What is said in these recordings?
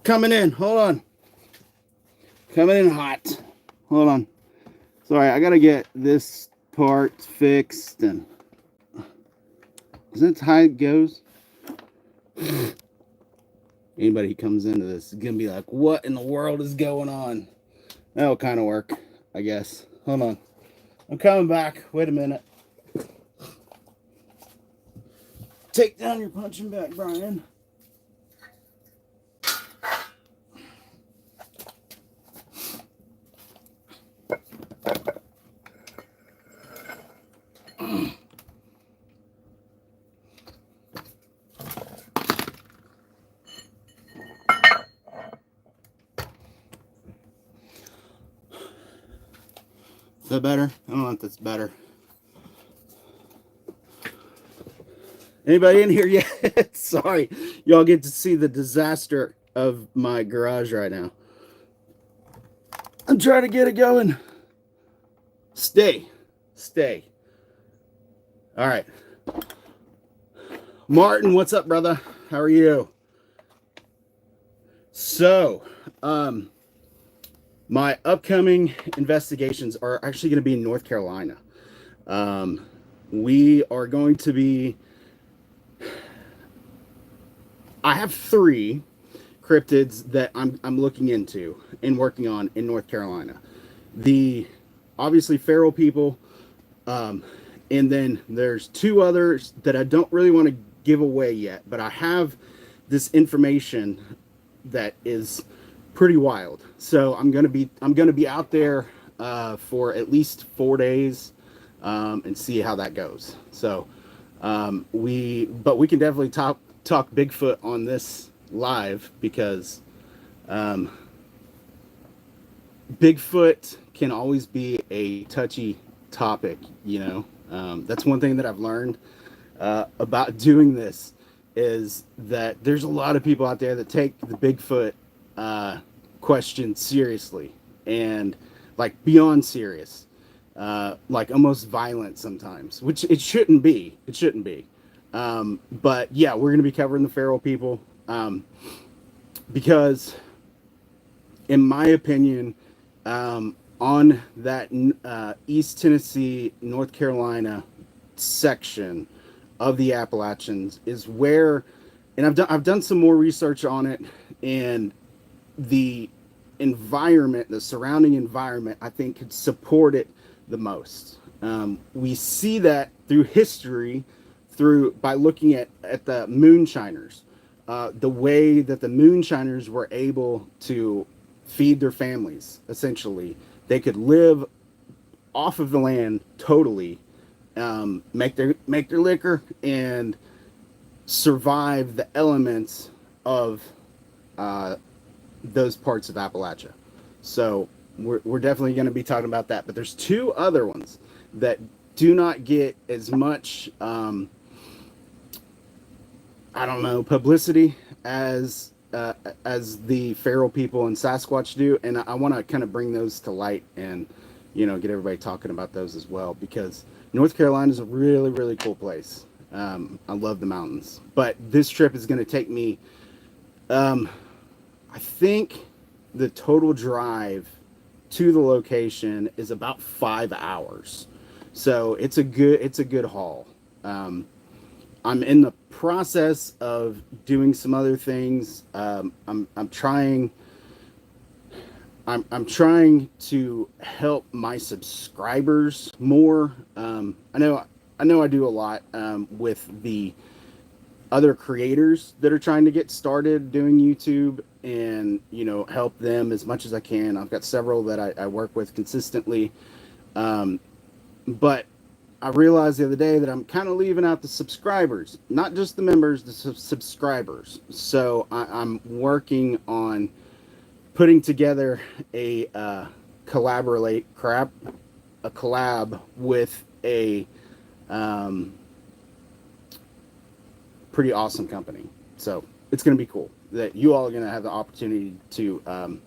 coming in. Hold on. Coming in hot. Hold on. Sorry, I gotta get this part fixed. And is that how it goes? Anybody who comes into this is gonna be like, what in the world is going on? That'll kind of work, I guess. Hold on. I'm coming back. Wait a minute. Take down your punching bag, Brian. Is that better? I don't know if that's better. Anybody in here yet? Sorry. Y'all get to see the disaster of my garage right now. I'm trying to get it going. Stay. All right. Martin, what's up, brother? How are you? So, my upcoming investigations are actually going to be in North Carolina. We are going to be... I have 3 cryptids that I'm looking into and working on in North Carolina. The obviously feral people, and then there's 2 others that I don't really want to give away yet, but I have this information that is pretty wild. So I'm gonna be out there for at least 4 days and see how that goes. So we can definitely talk Bigfoot on this live, because Bigfoot can always be a touchy topic, you know. That's one thing that I've learned about doing this, is that there's a lot of people out there that take the Bigfoot question seriously, and like beyond serious, like almost violent sometimes, which it shouldn't be. But yeah, we're going to be covering the feral people, because in my opinion, on that East Tennessee, North Carolina section of the Appalachians is where, and I've done some more research on it, and the environment, the surrounding environment, I think could support it the most. We see that through history, by looking at the moonshiners, the way that the moonshiners were able to feed their families. Essentially, they could live off of the land totally, make their liquor, and survive the elements of those parts of Appalachia. So we're definitely going to be talking about that. But there's 2 other ones that do not get as much publicity as the feral people and Sasquatch do, and I want to kind of bring those to light and, you know, get everybody talking about those as well, because North Carolina is a really, really cool place. I love the mountains, but this trip is going to take me, I think the total drive to the location is about 5 hours, so it's a good haul. I'm in the process of doing some other things. I'm trying to help my subscribers more. I know I do a lot with the other creators that are trying to get started doing YouTube, and, you know, help them as much as I can. I've got several that I work with consistently, but I realized the other day that I'm kind of leaving out the subscribers, not just the members, the subscribers. So I'm working on putting together a collab with a pretty awesome company. So it's going to be cool that you all are going to have the opportunity to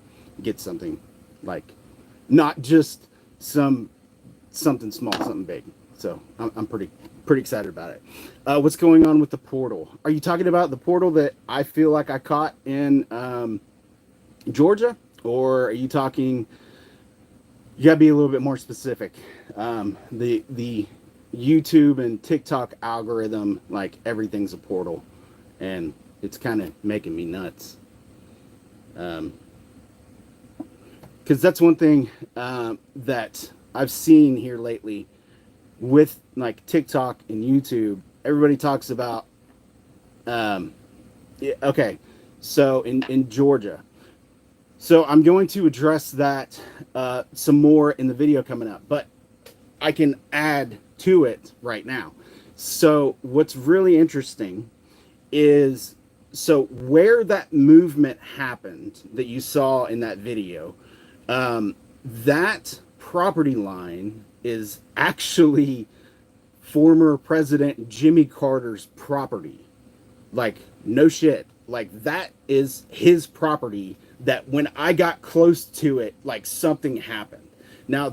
get something, like not just something small, something big. So I'm pretty excited about it. What's going on with the portal? Are you talking about the portal that I feel like I caught in Georgia, or are you talking? You gotta be a little bit more specific. The YouTube and TikTok algorithm, like everything's a portal, and it's kind of making me nuts. Because that's one thing that I've seen here lately with like TikTok and YouTube. Everybody talks about. Yeah, okay, so in Georgia. So I'm going to address that some more in the video coming up, but I can add to it right now. So what's really interesting is, so where that movement happened that you saw in that video, that property line is actually former President Jimmy Carter's property. Like, no shit. Like, that is his property, that when I got close to it, like, something happened. Now,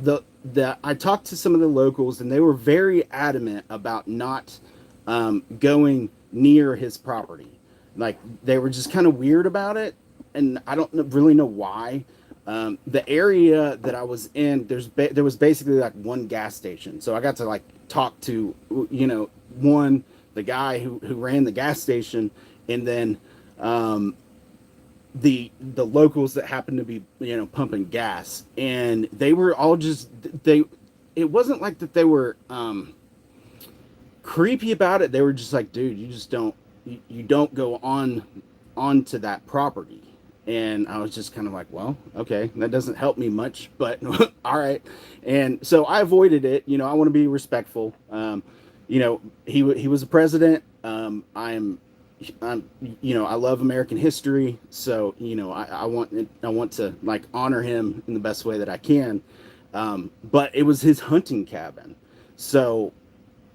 I talked to some of the locals, and they were very adamant about not going near his property. Like, they were just kind of weird about it, and I don't really know why. The area that I was in, there was basically like one gas station, so I got to like talk to, the guy who ran the gas station, and then the locals that happened to be pumping gas, and they were all just it wasn't like that they were creepy about it. They were just like, dude, you don't go onto that property. And I was just kind of like, well, okay, that doesn't help me much, but all right. And so I avoided it. I want to be respectful. He was a president. I love American history. So, I want to like honor him in the best way that I can. But it was his hunting cabin. So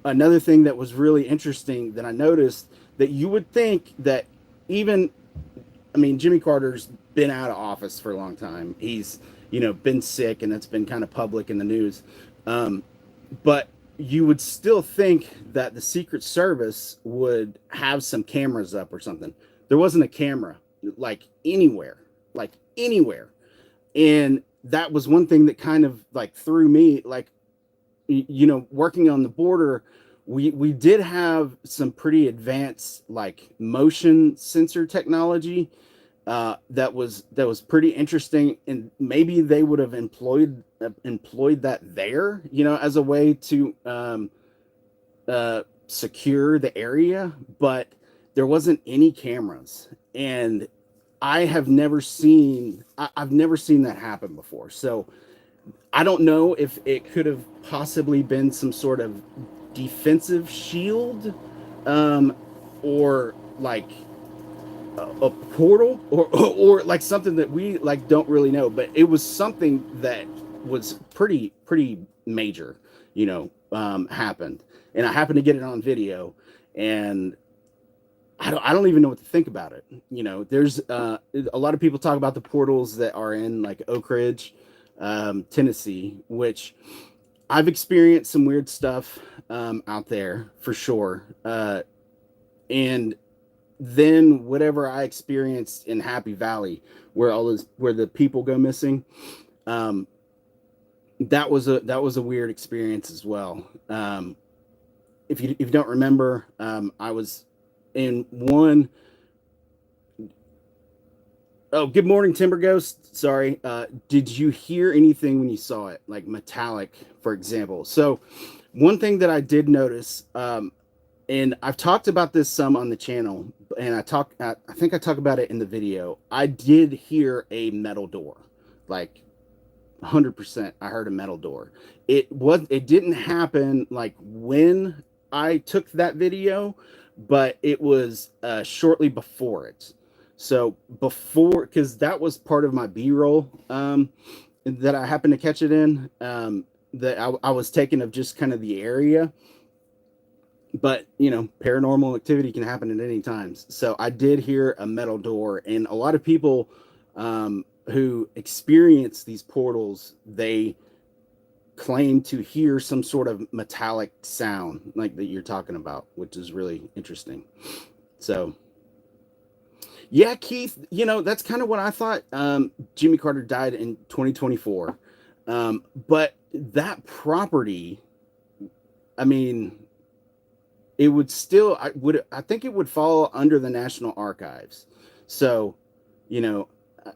another thing that was really interesting that I noticed, that you would think that Jimmy Carter's been out of office for a long time. He's, been sick, and that's been kind of public in the news. But you would still think that the Secret Service would have some cameras up or something. There wasn't a camera, like anywhere. And that was one thing that kind of like threw me, like, working on the border, we did have some pretty advanced like motion sensor technology that was pretty interesting, and maybe they would have employed that there, as a way to secure the area, but there wasn't any cameras, and I've never seen that happen before. So I don't know if it could have possibly been some sort of defensive shield, or like a portal, or like something that we like don't really know, but it was something that was pretty major, happened, and I happened to get it on video, and I don't even know what to think about it. There's a lot of people talk about the portals that are in like Oakidge, Tennessee, which I've experienced some weird stuff out there for sure. And then whatever I experienced in Happy Valley, where the people go missing, that was a weird experience as well. If you don't remember, I was in one. Oh, good morning, Timber Ghost. Sorry. Did you hear anything when you saw it, like metallic, for example? So one thing that I did notice, and I've talked about this some on the channel, and I think I talk about it in the video. I did hear a metal door, like 100%. I heard a metal door. It didn't happen like when I took that video, but it was shortly before it. So because that was part of my B-roll that I happened to catch it in, that I was taking of just kind of the area. But, paranormal activity can happen at any time. So I did hear a metal door, and a lot of people who experience these portals, they claim to hear some sort of metallic sound like that you're talking about, which is really interesting. So Yeah, Keith, that's kind of what I thought. Jimmy Carter died in 2024. But that property, I mean, it would still, I think it would fall under the National Archives. So, you know,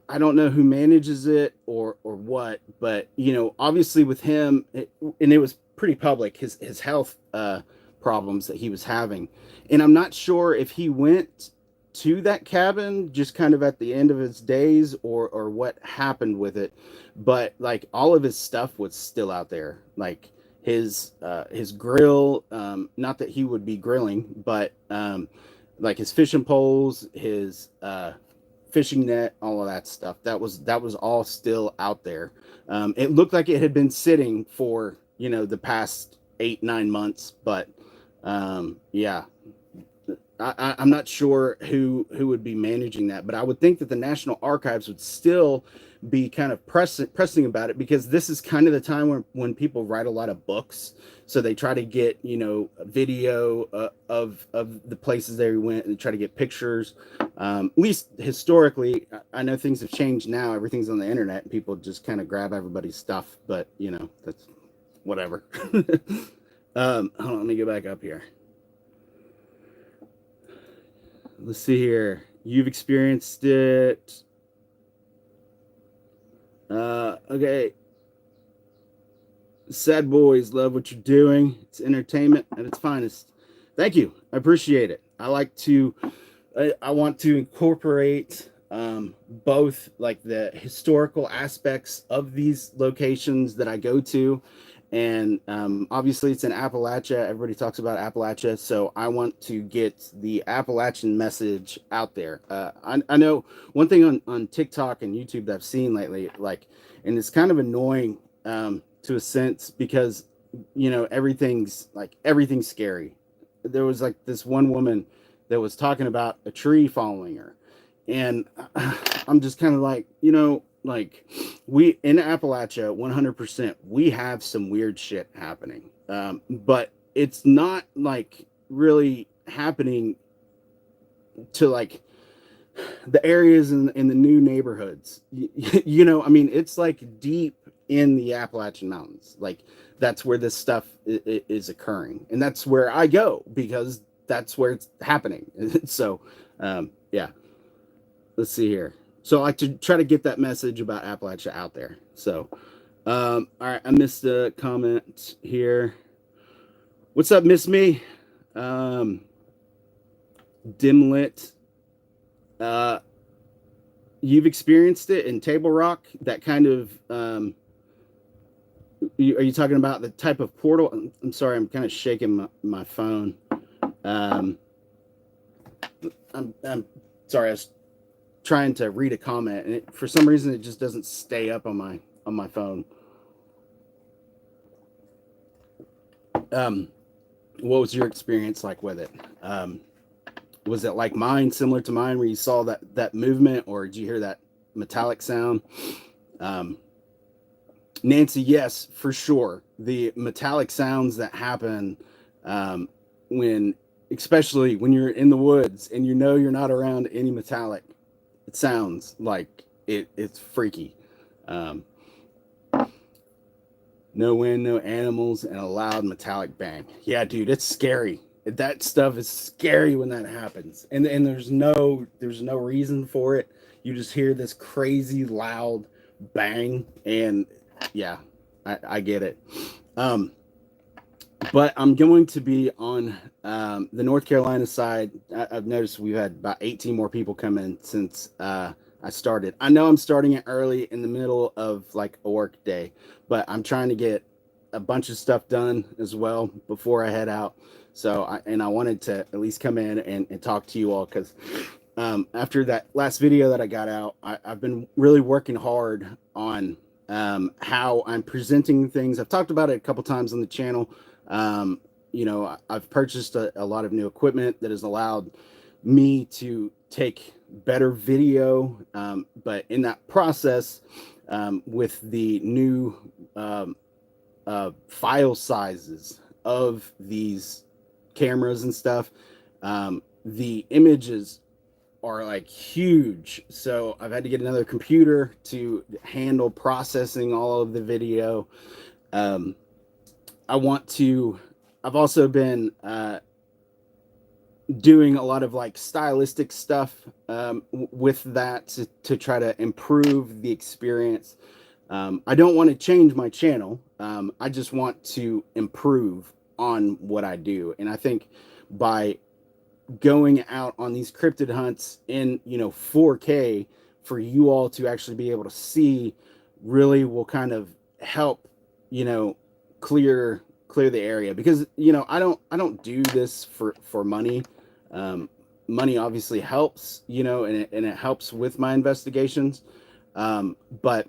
I don't know who manages it or what, but obviously with him, and it was pretty public, his health problems that he was having, and I'm not sure if he went to that cabin just kind of at the end of his days or what happened with it, but like all of his stuff was still out there, like his grill, not that he would be grilling, but like his fishing poles, his fishing net, all of that stuff. That was all still out there. It looked like it had been sitting for the past 8-9 months, but yeah, I'm not sure who would be managing that, but I would think that the National Archives would still be kind of pressing about it, because this is kind of the time when people write a lot of books, so they try to get video of the places they went, and try to get pictures. At least historically, I know things have changed now. Everything's on the internet, and people just kind of grab everybody's stuff. But that's whatever. Hold on, let me get back up here. Let's see here. You've experienced it. Okay. Sad boys, love what you're doing. It's entertainment at its finest. Thank you. I appreciate it. I want to incorporate both like the historical aspects of these locations that I go to. And obviously it's in Appalachia. Everybody talks about Appalachia. So I want to get the Appalachian message out there. I know one thing on TikTok and YouTube that I've seen lately, and it's kind of annoying to a sense, because, everything's scary. There was like this one woman that was talking about a tree following her. And I'm just kind of like, we in Appalachia, 100%, we have some weird shit happening. But it's not like really happening to like the areas in the new neighborhoods. I mean, it's like deep in the Appalachian Mountains. Like that's where this stuff is occurring. And that's where I go, because that's where it's happening. So, yeah. Let's see here. So I like to try to get that message about Appalachia out there. So, all right, I missed a comment here. What's up, Miss Me? Dim lit. You've experienced it in Table Rock. That kind of. Are you talking about the type of portal? I'm sorry, I'm kind of shaking my phone. I'm sorry. I was trying to read a comment, and for some reason it just doesn't stay up on my phone. What was your experience like with it? Was it like mine, similar to mine, where you saw that movement, or did you hear that metallic sound? Nancy, yes, for sure. The metallic sounds that happen especially when you're in the woods and you're not around any metallic, it sounds like it's freaky. No wind, no animals, and a loud metallic bang. Yeah, dude, it's scary. That stuff is scary when that happens. And there's no reason for it. You just hear this crazy loud bang, and yeah, I get it. But I'm going to be on the North Carolina side. I've noticed we've had about 18 more people come in since I started. I know I'm starting it early in the middle of like a work day, but I'm trying to get a bunch of stuff done as well before I head out. So I wanted to at least come in and talk to you all, because after that last video that I got out, I've been really working hard on how I'm presenting things. I've talked about it a couple times on the channel. I've purchased a lot of new equipment that has allowed me to take better video. But in that process, with the new file sizes of these cameras and stuff, the images are like huge. So I've had to get another computer to handle processing all of the video. Um, I want to, I've also been doing a lot of like stylistic stuff with that to try to improve the experience. I don't want to change my channel. I just want to improve on what I do. And I think by going out on these cryptid hunts in 4K for you all to actually be able to see really will kind of help clear the area, because I don't do this for money. Money obviously helps, and it helps with my investigations, but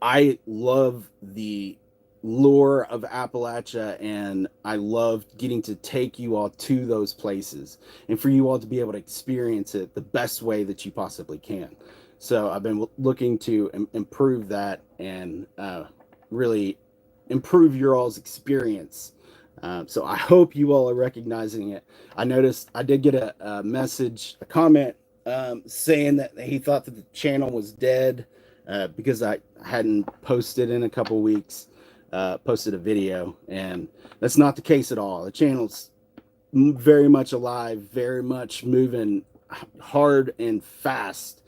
I love the lore of Appalachia, and I love getting to take you all to those places and for you all to be able to experience it the best way that you possibly can. So I've been looking to improve that and really improve your all's experience. So I hope you all are recognizing it. I noticed I did get a message, a comment saying that he thought that the channel was dead because I hadn't posted in a couple weeks. Posted a video, and that's not the case at all. The channel's very much alive, very much moving hard and fast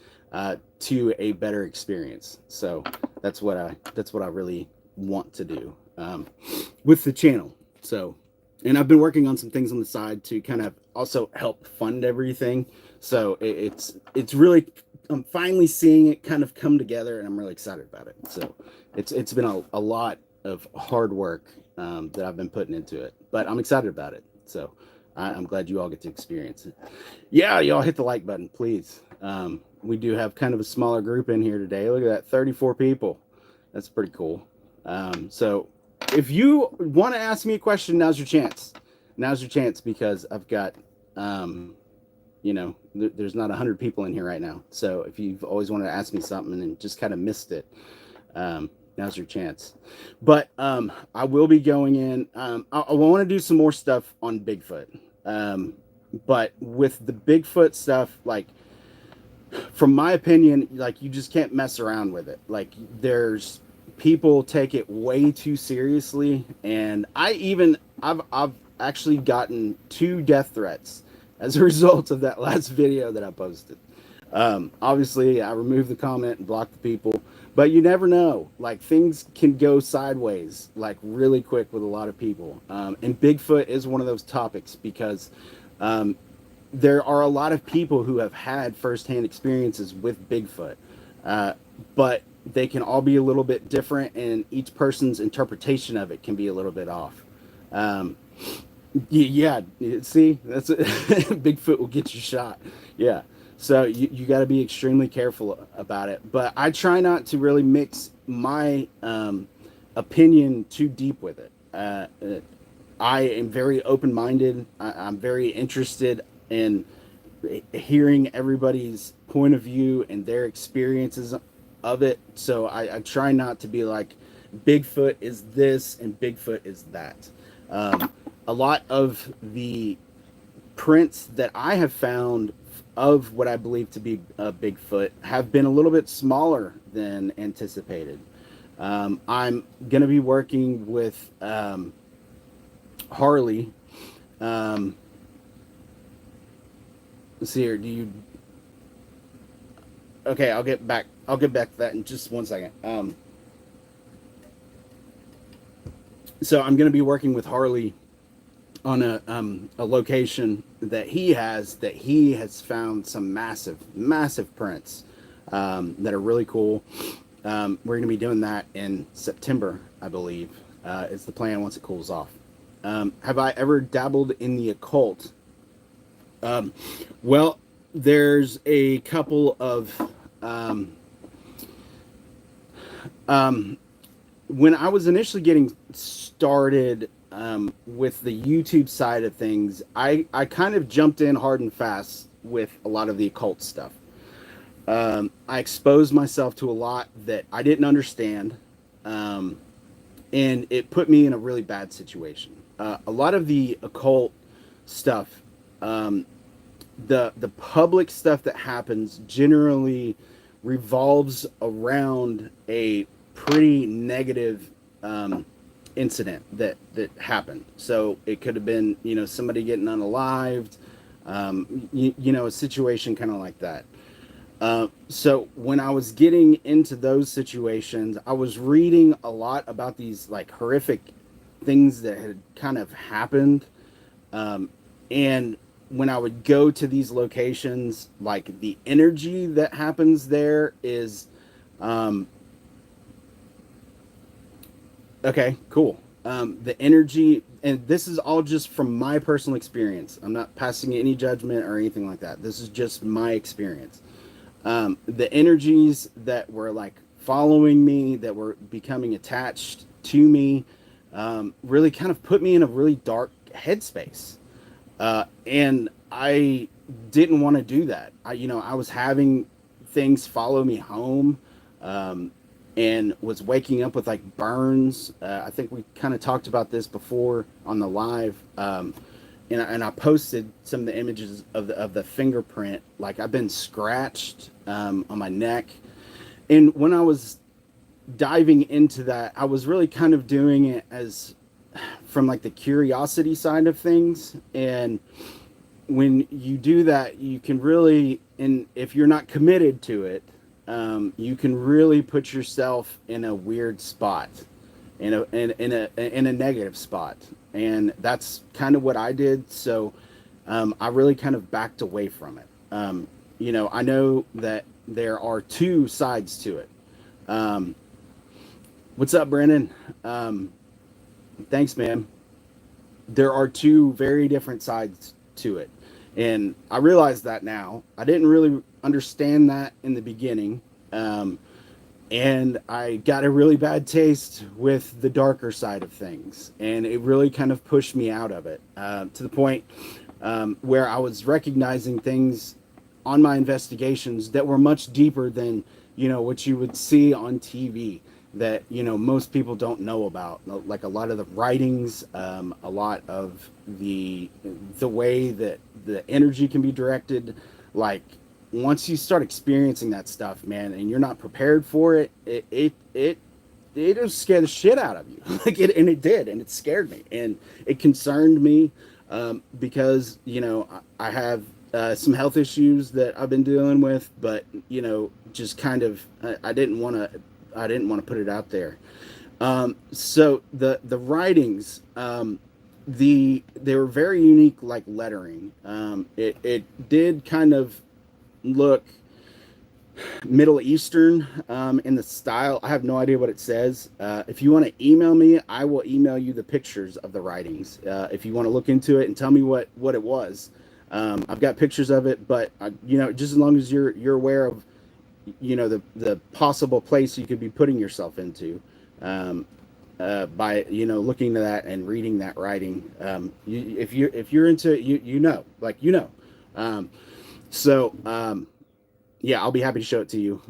to a better experience. So that's what I really want to do with the channel. So, and I've been working on some things on the side to kind of also help fund everything. So it's really, I'm finally seeing it kind of come together, and I'm really excited about it. So it's been a lot of hard work that I've been putting into it, but I'm excited about it. So I'm glad you all get to experience it. Yeah, y'all hit the like button, please. We do have kind of a smaller group in here today. Look at that, 34 people. That's pretty cool. So if you want to ask me a question, now's your chance. Now's your chance, because I've got, there's not 100 people in here right now. So if you've always wanted to ask me something and just kind of missed it, now's your chance. But I will be going in. I want to do some more stuff on Bigfoot. But with the Bigfoot stuff, like, from my opinion, like, you just can't mess around with it. Like, there's people take it way too seriously, and I've actually gotten 2 death threats as a result of that last video that I posted. Obviously, I removed the comment and blocked the people. But you never know. Like, things can go sideways, like, really quick with a lot of people. And Bigfoot is one of those topics, because there are a lot of people who have had firsthand experiences with Bigfoot. But they can all be a little bit different, and each person's interpretation of it can be a little bit off. Yeah, see, that's it. Bigfoot will get you shot. Yeah. So you got to be extremely careful about it. But I try not to really mix my opinion too deep with it. I am very open-minded. I'm very interested in hearing everybody's point of view and their experiences of it. So I try not to be like, Bigfoot is this and Bigfoot is that. A lot of the prints that I have found of what I believe to be a Bigfoot have been a little bit smaller than anticipated. I'm going to be working with Harley. Let's see here. Okay, I'll get back to that in just 1 second. So I'm going to be working with Harley on a location that he has found some massive prints that are really cool. We're going to be doing that in September, I believe, is the plan once it cools off. Have I ever dabbled in the occult? Well, there's a couple of when I was initially getting started with the YouTube side of things, I kind of jumped in hard and fast with a lot of the occult stuff. I exposed myself to a lot that I didn't understand, and it put me in a really bad situation. A lot of the occult stuff the public stuff that happens generally revolves around a pretty negative incident that happened. So it could have been, somebody getting unalived, a situation kind of like that. So when I was getting into those situations, I was reading a lot about these like horrific things that had kind of happened. And when I would go to these locations, like the energy that happens there is, um, okay, cool. The energy, and this is all just from my personal experience. I'm not passing any judgment or anything like that. This is just my experience. The energies that were like following me, that were becoming attached to me, really kind of put me in a really dark headspace. And I didn't want to do that. I was having things follow me home, and was waking up with like burns. I think we kind of talked about this before on the live. And I posted some of the images of the fingerprint. Like I've been scratched on my neck, and when I was diving into that, I was really kind of doing it as from like the curiosity side of things. And when you do that, you can really, and if you're not committed to it, you can really put yourself in a weird spot, in a negative spot. And that's kind of what I did. So I really kind of backed away from it. I know that there are two sides to it. What's up, Brennan? Thanks, man. There are two very different sides to it. And I realize that now. I didn't really understand that in the beginning. And I got a really bad taste with the darker side of things. And it really kind of pushed me out of it, to the point where I was recognizing things on my investigations that were much deeper than, what you would see on TV, that, most people don't know about. Like a lot of the writings, a lot of the way that the energy can be directed. Like once you start experiencing that stuff, man, and you're not prepared for it, it just scared the shit out of you. And it did, and it scared me, and it concerned me, because I have some health issues that I've been dealing with, but just kind of I didn't want to put it out there. So the writings, they were very unique, like lettering. It did kind of look Middle Eastern, in the style. I have no idea what it says. If you want to email me, I will email you the pictures of the writings. If you want to look into it and tell me what it was. I've got pictures of it, but just as long as you're aware of the possible place you could be putting yourself into, by looking to that and reading that writing. If you're into it, so yeah, I'll be happy to show it to you.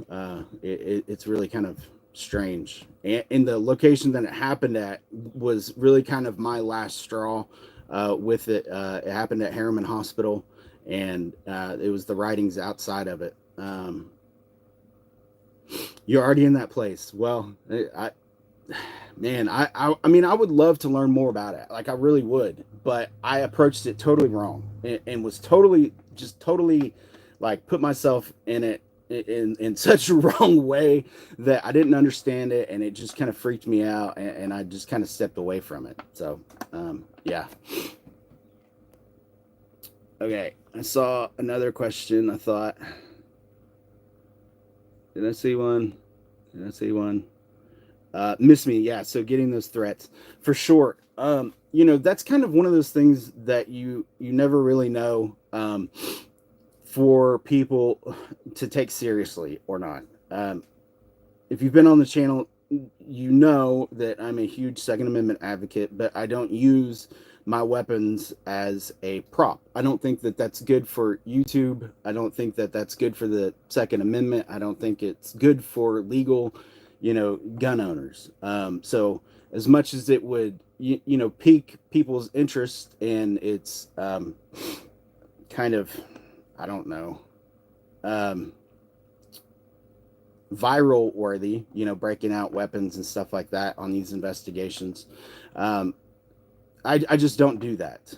It's really kind of strange, and the location that it happened at was really kind of my last straw with it. It happened at Harriman Hospital, and it was the writings outside of it. You're already in that place. Well, I mean, I would love to learn more about it. Like I really would, but I approached it totally wrong, and was totally like put myself in it in such a wrong way that I didn't understand it, and it just kind of freaked me out, and I just kind of stepped away from it. So, yeah. Okay, I saw another question. I thought, did I see one? Miss me, yeah. So getting those threats for sure. That's kind of one of those things that you never really know, for people to take seriously or not. If you've been on the channel, you know that I'm a huge Second Amendment advocate, but I don't use my weapons as a prop. I don't think that that's good for YouTube. I don't think that that's good for the Second Amendment. I don't think it's good for legal, gun owners. So as much as it would, pique people's interest, and it's kind of I don't know, um, viral worthy, breaking out weapons and stuff like that on these investigations. Um, I just don't do that.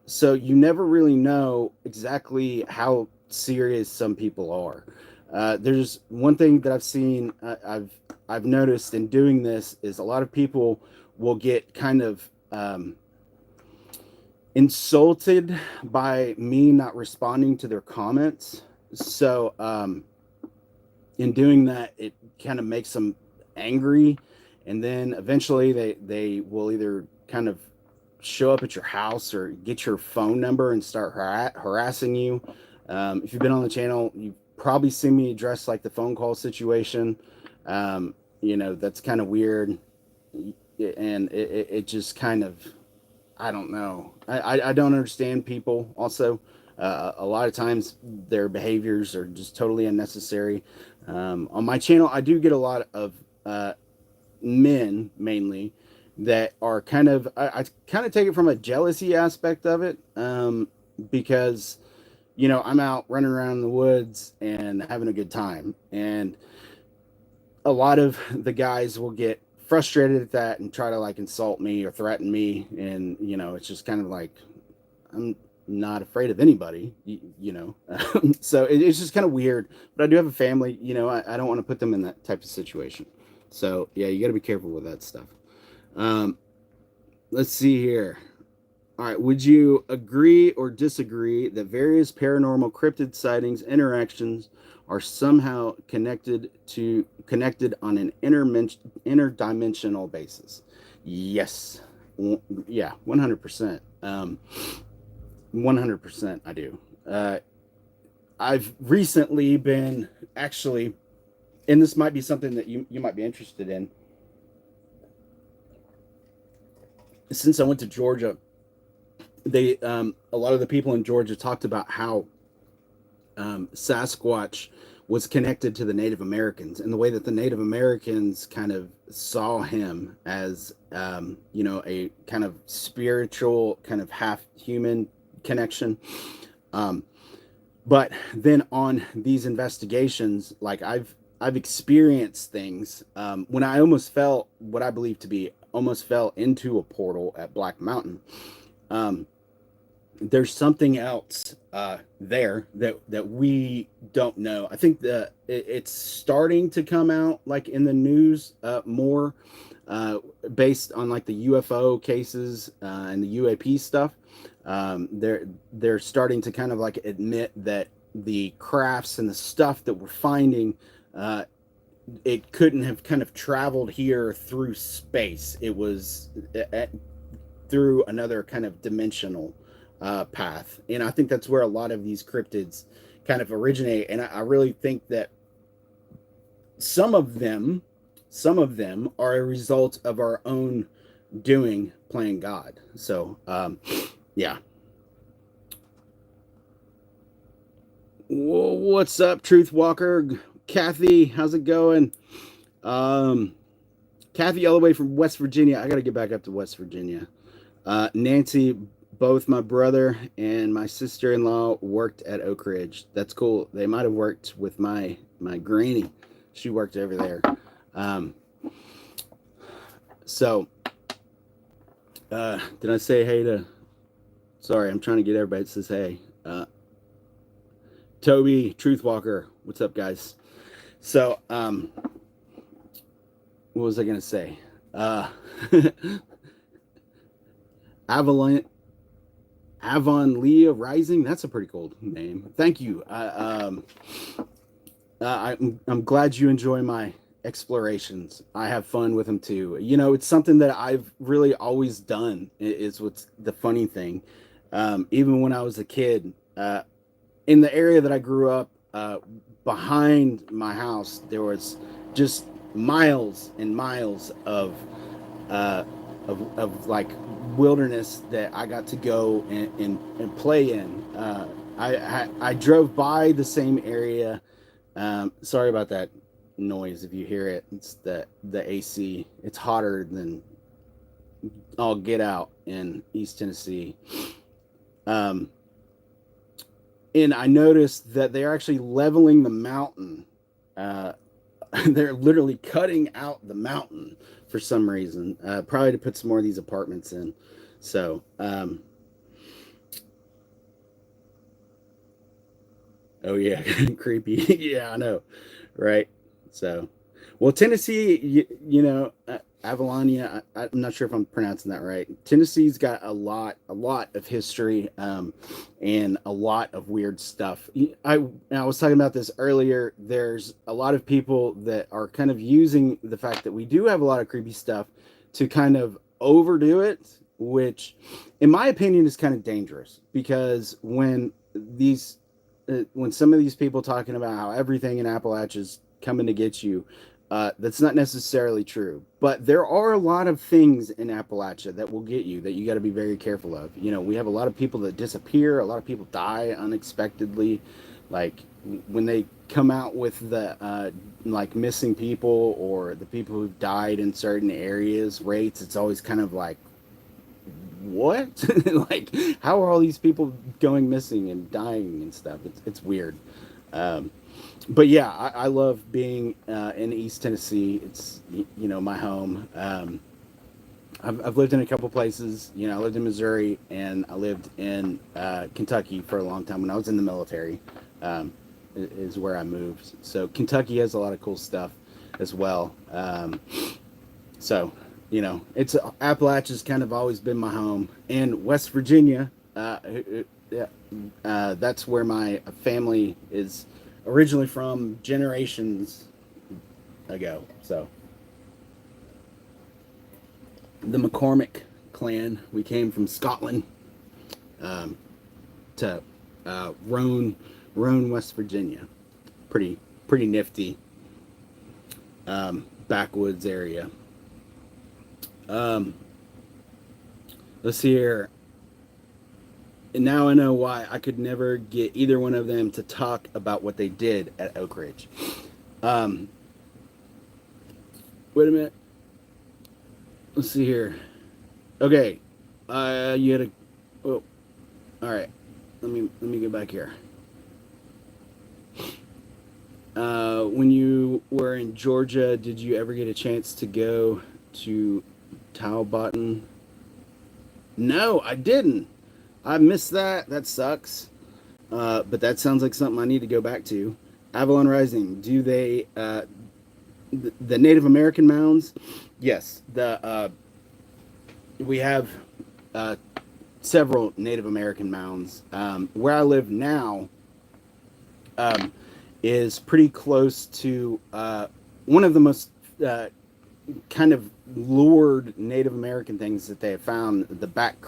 So you never really know exactly how serious some people are. There's one thing that I've seen, I've noticed in doing this is a lot of people will get kind of insulted by me not responding to their comments. So in doing that, it kind of makes them angry, and then eventually they will either kind of show up at your house or get your phone number and start harassing you. If you've been on the channel, you've probably seen me address like the phone call situation. That's kind of weird, and it just kind of, I don't know. I don't understand people also. A lot of times their behaviors are just totally unnecessary. On my channel, I do get a lot of men mainly that are kind of, I kind of take it from a jealousy aspect of it, because I'm out running around in the woods and having a good time, and a lot of the guys will get frustrated at that and try to like insult me or threaten me, and it's just kind of like, I'm not afraid of anybody, so it's just kind of weird. But I do have a family, I don't want to put them in that type of situation. So yeah, you got to be careful with that stuff. um let's see here. All right, would you agree or disagree that various paranormal cryptid sightings interactions are somehow connected on an interdimensional basis? Yes. Yeah, 100%. 100% I do. I've recently been actually, and this might be something that you might be interested in. Since I went to Georgia, they a lot of the people in Georgia talked about how Sasquatch was connected to the Native Americans, and the way that the Native Americans kind of saw him as a kind of spiritual, kind of half human connection. But then on these investigations, like I've experienced things, when I almost fell, what I believe to be almost fell into a portal at Black Mountain. There's something else there that we don't know. I think it's starting to come out like in the news more, based on like the UFO cases and the UAP stuff. They're starting to kind of like admit that the crafts and the stuff that we're finding, it couldn't have kind of traveled here through space. It was through another kind of dimensional path. And I think that's where a lot of these cryptids kind of originate. And I really think that some of them are a result of our own doing, playing God. So yeah. What's up, Truth Walker? Kathy, how's it going? Kathy, all the way from West Virginia. I got to get back up to West Virginia. Nancy, both my brother and my sister-in-law worked at Oakidge. That's cool. They might have worked with my granny. She worked over there. So did I say hey to, sorry, I'm trying to get everybody that says hey. Toby, Truth Walker, what's up, guys? So what was I gonna say? Avon Leah Rising. That's a pretty cool name. Thank you. I'm glad you enjoy my explorations. I have fun with them too. It's something that I've really always done. Is what's the funny thing. Even when I was a kid, in the area that I grew up, behind my house, there was just miles and miles of like wilderness that I got to go and play in. I drove by the same area. Sorry about that noise if you hear it. It's the AC. It's hotter than all get out in East Tennessee. and I noticed that they're actually leveling the mountain. Uh, they're literally cutting out the mountain for some reason, probably to put some more of these apartments in. So, oh yeah, creepy. Yeah, I know, right? So, well, Tennessee, Avalonia. I'm not sure if I'm pronouncing that right. Tennessee's got a lot of history, and a lot of weird stuff. I was talking about this earlier. There's a lot of people that are kind of using the fact that we do have a lot of creepy stuff to kind of overdo it, which, in my opinion, is kind of dangerous because when some of these people talking about how everything in Appalachia is coming to get you, that's not necessarily true. But there are a lot of things in Appalachia that will get you that you got to be very careful of. We have a lot of people that disappear, a lot of people die unexpectedly. Like when they come out with the like missing people or the people who've died in certain areas rates, it's always kind of like, what? Like, how are all these people going missing and dying and stuff? It's weird. Um, but yeah, I love being in East Tennessee. It's my home. I've lived in a couple places. I lived in Missouri and I lived in Kentucky for a long time when I was in the military. Is where I moved. So Kentucky has a lot of cool stuff as well. So it's Appalachia's kind of always been my home, and West Virginia. That's where my family is originally from, generations ago. So the McCormick clan. We came from Scotland to Roan, West Virginia. Pretty nifty backwoods area. Let's see here. And now I know why I could never get either one of them to talk about what they did at Oakidge. Wait a minute. Let's see here. Okay. You had a. Oh, all right. Let me get back here. When you were in Georgia, did you ever get a chance to go to Talbotton? No, I didn't. I missed that. That sucks. But that sounds like something I need to go back to. Avalon Rising. Do they the Native American mounds? Yes. We have several Native American mounds. Where I live now is pretty close to one of the most kind of lured Native American things that they have found, the Bat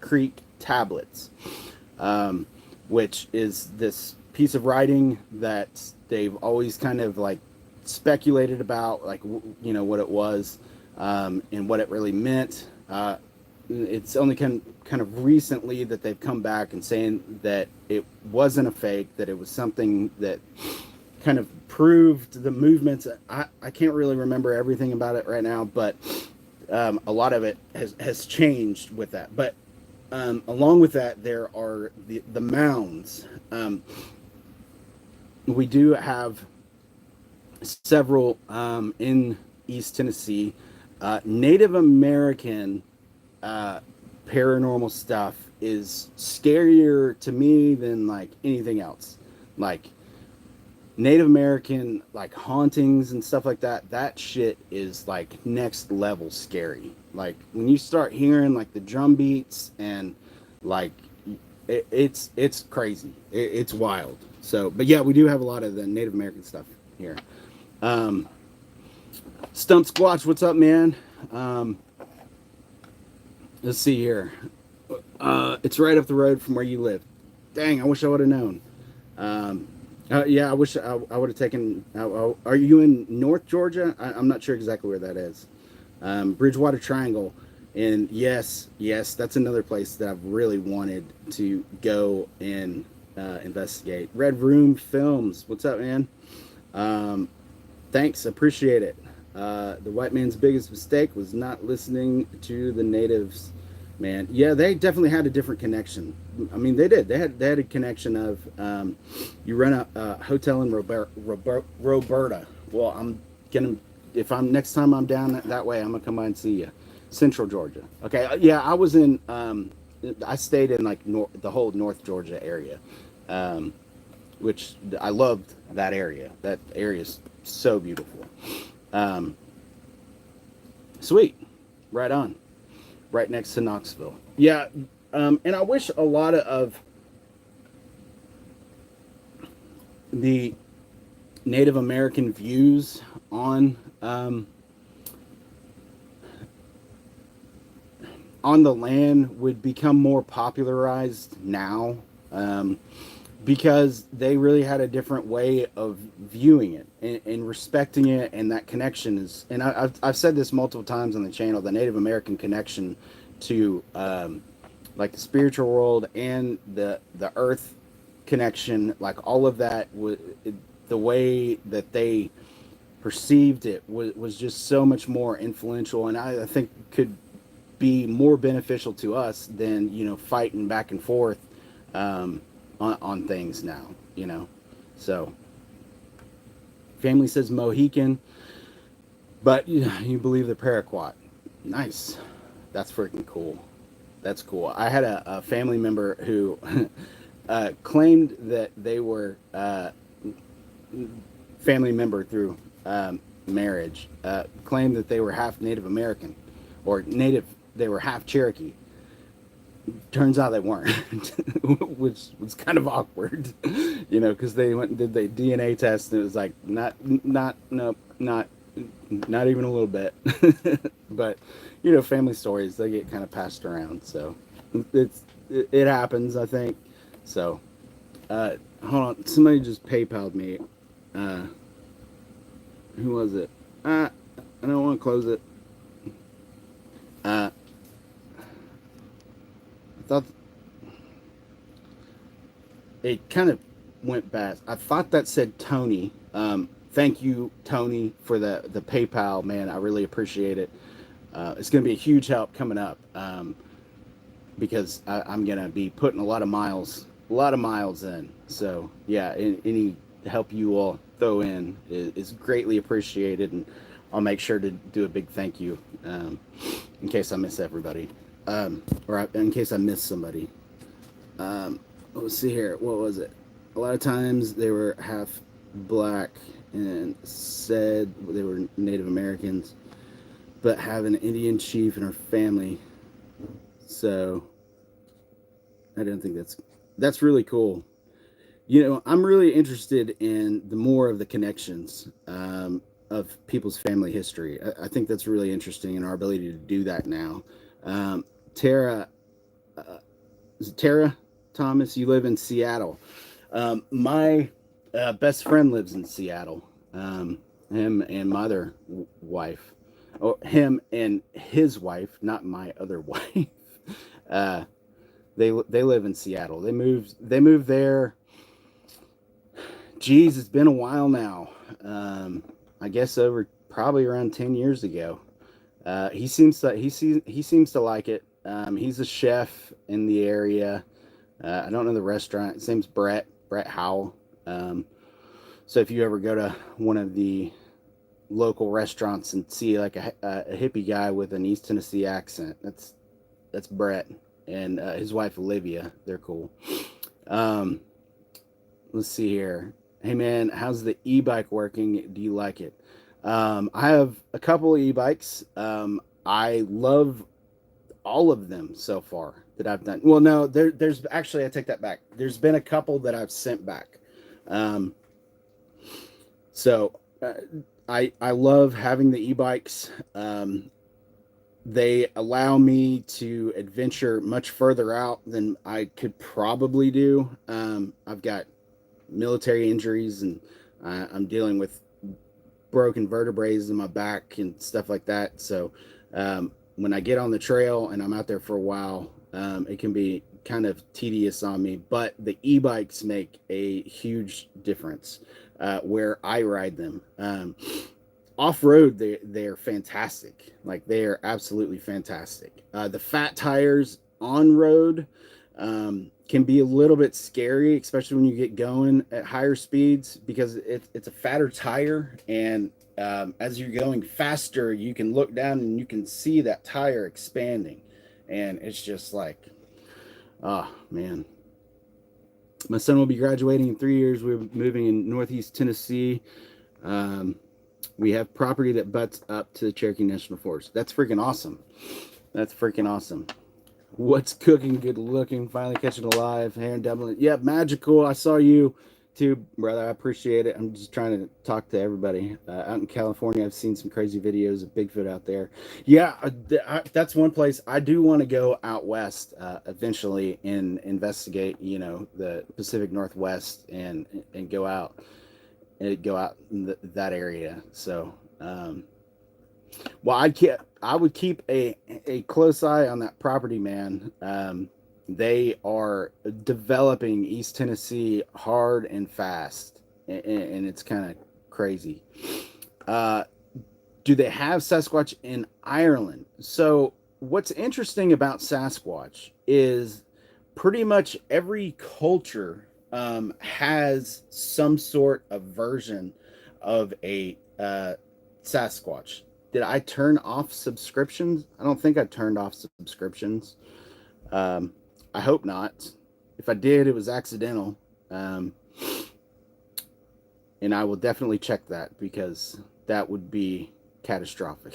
Creek tablets, which is this piece of writing that they've always kind of like speculated about, like what it was, and what it really meant. It's only kind of recently that they've come back and saying that it wasn't a fake, that it was something that kind of proved the movements. I can't really remember everything about it right now, but a lot of it has changed with that. But along with that, there are the mounds. We do have several in East Tennessee. Native American paranormal stuff is scarier to me than like anything else. Like Native American like hauntings and stuff like that, that shit is like next level scary. Like when you start hearing like the drum beats and like it's crazy. It's wild. So, but yeah, we do have a lot of the Native American stuff here. Stump Squatch, what's up, man? Let's see here. It's right up the road from where you live. Dang, I wish I would have known. Yeah, I wish I would have taken. Are you in North Georgia? I'm not sure exactly where that is. Bridgewater Triangle, and yes, that's another place that I've really wanted to go and investigate. Red Room Films, what's up, man? Thanks, appreciate it. The white man's biggest mistake was not listening to the natives. Man, yeah, they definitely had a different connection. I mean, they did. They had a connection of you rent a hotel in Roberta. Well, I'm gonna if I'm next time I'm down that way, I'm gonna come by and see you, Central Georgia. Okay, yeah, I was in. I stayed in like the whole North Georgia area, um, which I loved that area. That area is so beautiful. Um, Sweet, right on. Right next to Knoxville. Yeah, and I wish a lot of the Native American views on the land would become more popularized now, um, because they really had a different way of viewing it and respecting it, and that connection is. And I've said this multiple times on the channel: the Native American connection to like the spiritual world and the earth connection, like all of that was the way that they perceived it was just so much more influential, and I think could be more beneficial to us than fighting back and forth um, on things now. So family says Mohican, but you believe the Paraquat. Nice, that's freaking cool. That's cool. I had a family member who claimed that they were family member through marriage, claimed that they were half Native American or Native. They were half Cherokee. Turns out they weren't, which was kind of awkward, because they went and did the DNA test and it was like nope, not even a little bit. But family stories, they get kind of passed around, so it happens, I think. So hold on, somebody just PayPal'd me. Who was it? I don't want to close it. I thought it kind of went bad. I thought that said Tony. Thank you, Tony, for the PayPal, man. I really appreciate it. It's going to be a huge help coming up, because I'm going to be putting a lot of miles in. So yeah, any help you all throw in is greatly appreciated, and I'll make sure to do a big thank you, in case I miss everybody, or in case I miss somebody. Let's see here. What was it? A lot of times they were half black and said they were Native Americans, but have an Indian chief in our family. So I don't think that's really cool. I'm really interested in the more of the connections of people's family history. I think that's really interesting in our ability to do that now. Tara, is it Tara Thomas? You live in Seattle. My best friend lives in Seattle. Him and my other wife, or him and his wife, not my other wife. They live in Seattle. They moved there. Geez, it's been a while now. I guess over probably around 10 years ago. He seems to like it. He's a chef in the area. I don't know the restaurant. His name's Brett Howell. So if you ever go to one of the local restaurants and see like a hippie guy with an East Tennessee accent, that's Brett and his wife Olivia. They're cool. Let's see here. Hey man, how's the e-bike working? Do you like it? I have a couple of e-bikes. I love all of them so far that I've done. Well, no, there's actually, I take that back. There's been a couple that I've sent back. So I love having the e-bikes. They allow me to adventure much further out than I could probably do. I've got military injuries, and I'm dealing with broken vertebrae in my back and stuff like that. So when I get on the trail and I'm out there for a while, it can be kind of tedious on me, but the e-bikes make a huge difference where I ride them. Off-road, they're fantastic. Like, they are absolutely fantastic. The fat tires on road can be a little bit scary, especially when you get going at higher speeds, because it's a fatter tire, and as you're going faster, you can look down and you can see that tire expanding, and it's just like, oh man. My son will be graduating in 3 years. We're moving in Northeast Tennessee. We have property that butts up to the Cherokee National Forest. That's freaking awesome. That's freaking awesome. What's cooking? Good looking. Finally catching alive. Hair and Dublin. Yeah, magical. I saw you too, brother. I appreciate it. I'm just trying to talk to everybody. Out in California, I've seen some crazy videos of Bigfoot out there. Yeah, that's one place I do want to go out west eventually and investigate, the Pacific Northwest and go out in that area. So, well, I would keep a close eye on that property, man. They are developing East Tennessee hard and fast, and it's kind of crazy. Do they have Sasquatch in Ireland? So what's interesting about Sasquatch is pretty much every culture has some sort of version of a Sasquatch. Did I turn off subscriptions? I don't think I turned off subscriptions. I hope not. If I did, it was accidental. And I will definitely check that, because that would be catastrophic.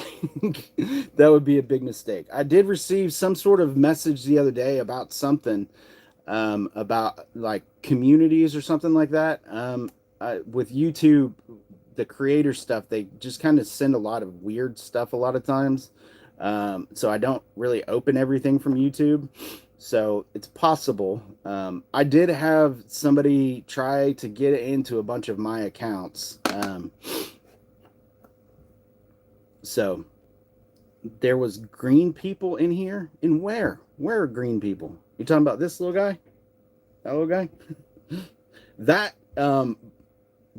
That would be a big mistake. I did receive some sort of message the other day about something, about like communities or something like that. With YouTube, the creator stuff, they just kind of send a lot of weird stuff a lot of times. So I don't really open everything from YouTube. So it's possible. I did have somebody try to get into a bunch of my accounts. So there was green people in here. And where? Where are green people? You talking about this little guy? That little guy? That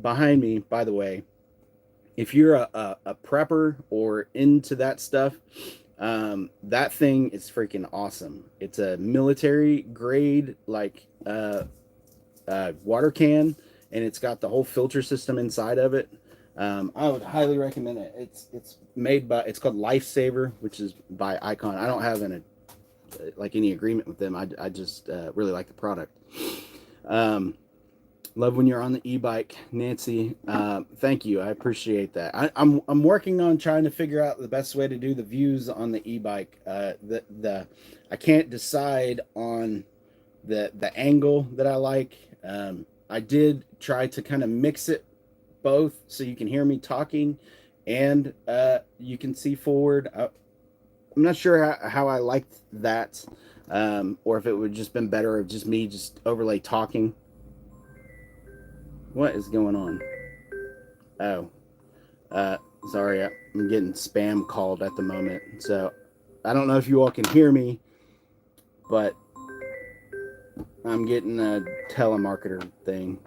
behind me, by the way, if you're a prepper or into that stuff, that thing is freaking awesome. It's a military grade, like water can, and it's got the whole filter system inside of it. I would highly recommend it. It's made by, it's called Lifesaver, which is by Icon. I don't have any agreement with them. I just really like the product. Love when you're on the e-bike, Nancy. Thank you. I appreciate that. I'm working on trying to figure out the best way to do the views on the e-bike. I can't decide on the angle that I like. I did try to kind of mix it both so you can hear me talking and you can see forward. I'm not sure how I liked that, or if it would just been better of just me just overlay talking. What is going on? Oh, sorry, I'm getting spam called at the moment. So I don't know if you all can hear me, but I'm getting a telemarketer thing.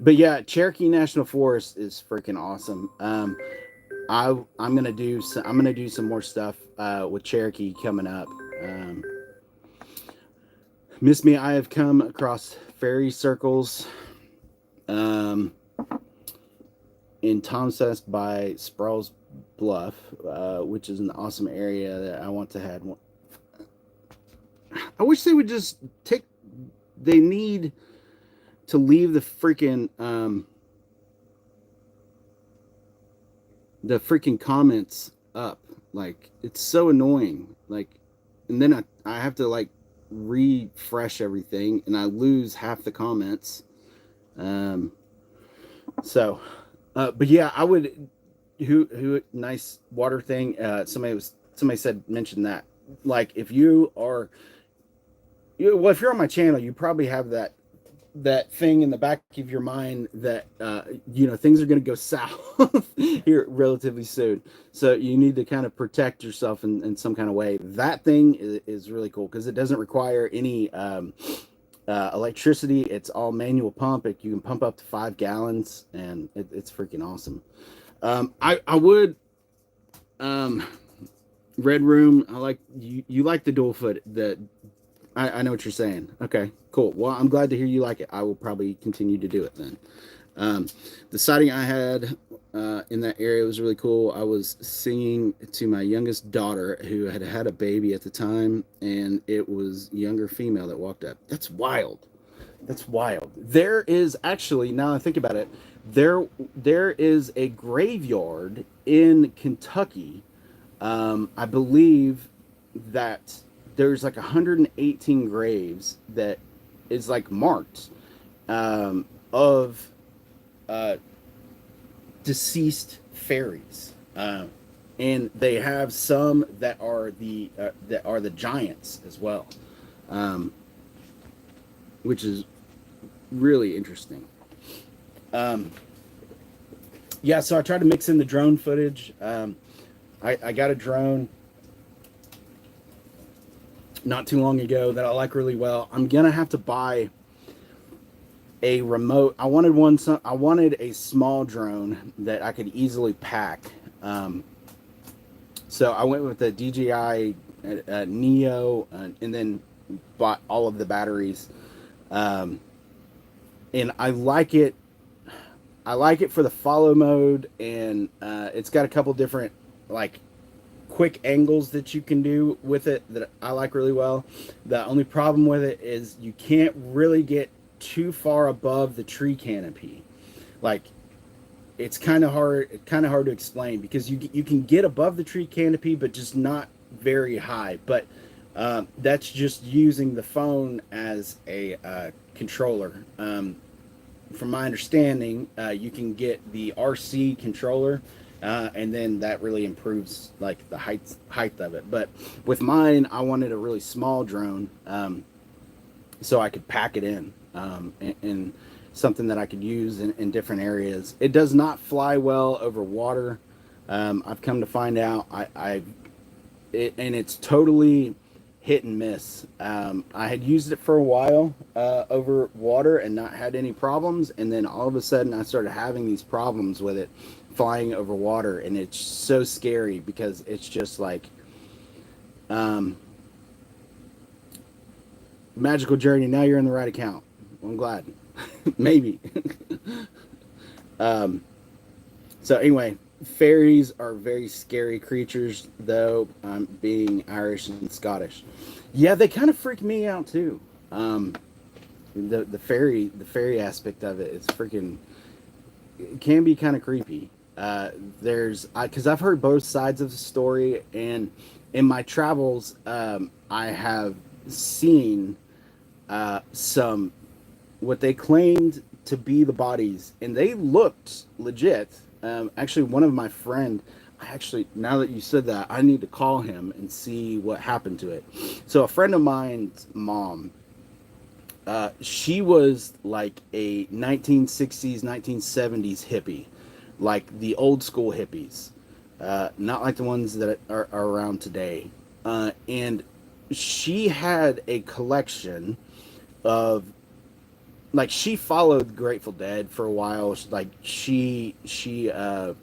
But yeah, Cherokee National Forest is freaking awesome. I'm gonna do some more stuff with Cherokee coming up. Miss me, I have come across fairy circles in Tomsest by Sproul's Bluff, which is an awesome area that I want to have. I wish they would just they need to leave the freaking comments up. Like, it's so annoying. Like, and then I have to like refresh everything and I lose half the comments. So but yeah, I would who nice water thing. Somebody mentioned that, like, if you're on my channel, you probably have that thing in the back of your mind that things are going to go south here relatively soon, so you need to kind of protect yourself in some kind of way. That thing is really cool because it doesn't require any electricity. It's all manual pump. You can pump up to 5 gallons, and it's freaking awesome. I would Red Room. I like you. You like the dual foot. I know what you're saying. Okay, cool. Well, I'm glad to hear you like it. I will probably continue to do it then. Um, the sighting I had in that area was really cool. I was singing to my youngest daughter, who had had a baby at the time, and it was a younger female that walked up. That's wild. That's wild. There is actually, now I think about it, there is a graveyard in Kentucky. I believe that there's like 118 graves that is like marked of deceased fairies, and they have some that are the giants as well, which is really interesting. Yeah, so I tried to mix in the drone footage. I got a drone not too long ago that I like really well. I'm gonna have to buy a remote. I wanted a small drone that I could easily pack. So I went with the DJI Neo, and then bought all of the batteries. And I like it. I like it for the follow mode, and it's got a couple different like quick angles that you can do with it that I like really well. The only problem with it is you can't really get too far above the tree canopy. Like, it's kind of hard to explain, because you can get above the tree canopy, but just not very high. But that's just using the phone as a controller. From my understanding, you can get the RC controller, and then that really improves like the height of it. But with mine, I wanted a really small drone, so I could pack it in, and something that I could use in different areas. It does not fly well over water. I've come to find out, and it's totally hit and miss. I had used it for a while over water and not had any problems, and then all of a sudden I started having these problems with it flying over water, and it's so scary because it's just like magical journey. Now you're in the right account. I'm glad. Maybe. So anyway, fairies are very scary creatures, though, being Irish and Scottish. Yeah, they kind of freak me out too. The fairy aspect of it is freaking, it can be kind of creepy. Because I've heard both sides of the story, and in my travels, I have seen some what they claimed to be the bodies, and they looked legit. Actually, one of my friend, now that you said that, I need to call him and see what happened to it. So a friend of mine's mom, she was like a 1960s, 1970s hippie, like the old school hippies, not like the ones that are around today. And she had a collection of, like, she followed Grateful Dead for a while. Like, she who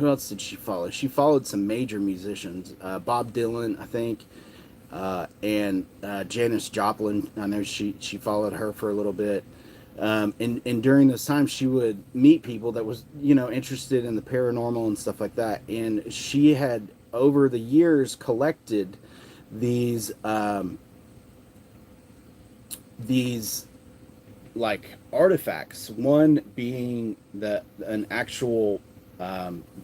else did she follow? She followed some major musicians, Bob Dylan, I think, and Janis Joplin. I know she followed her for a little bit. And during this time, she would meet people that was, interested in the paranormal and stuff like that. And she had, over the years, collected these like artifacts, one being an actual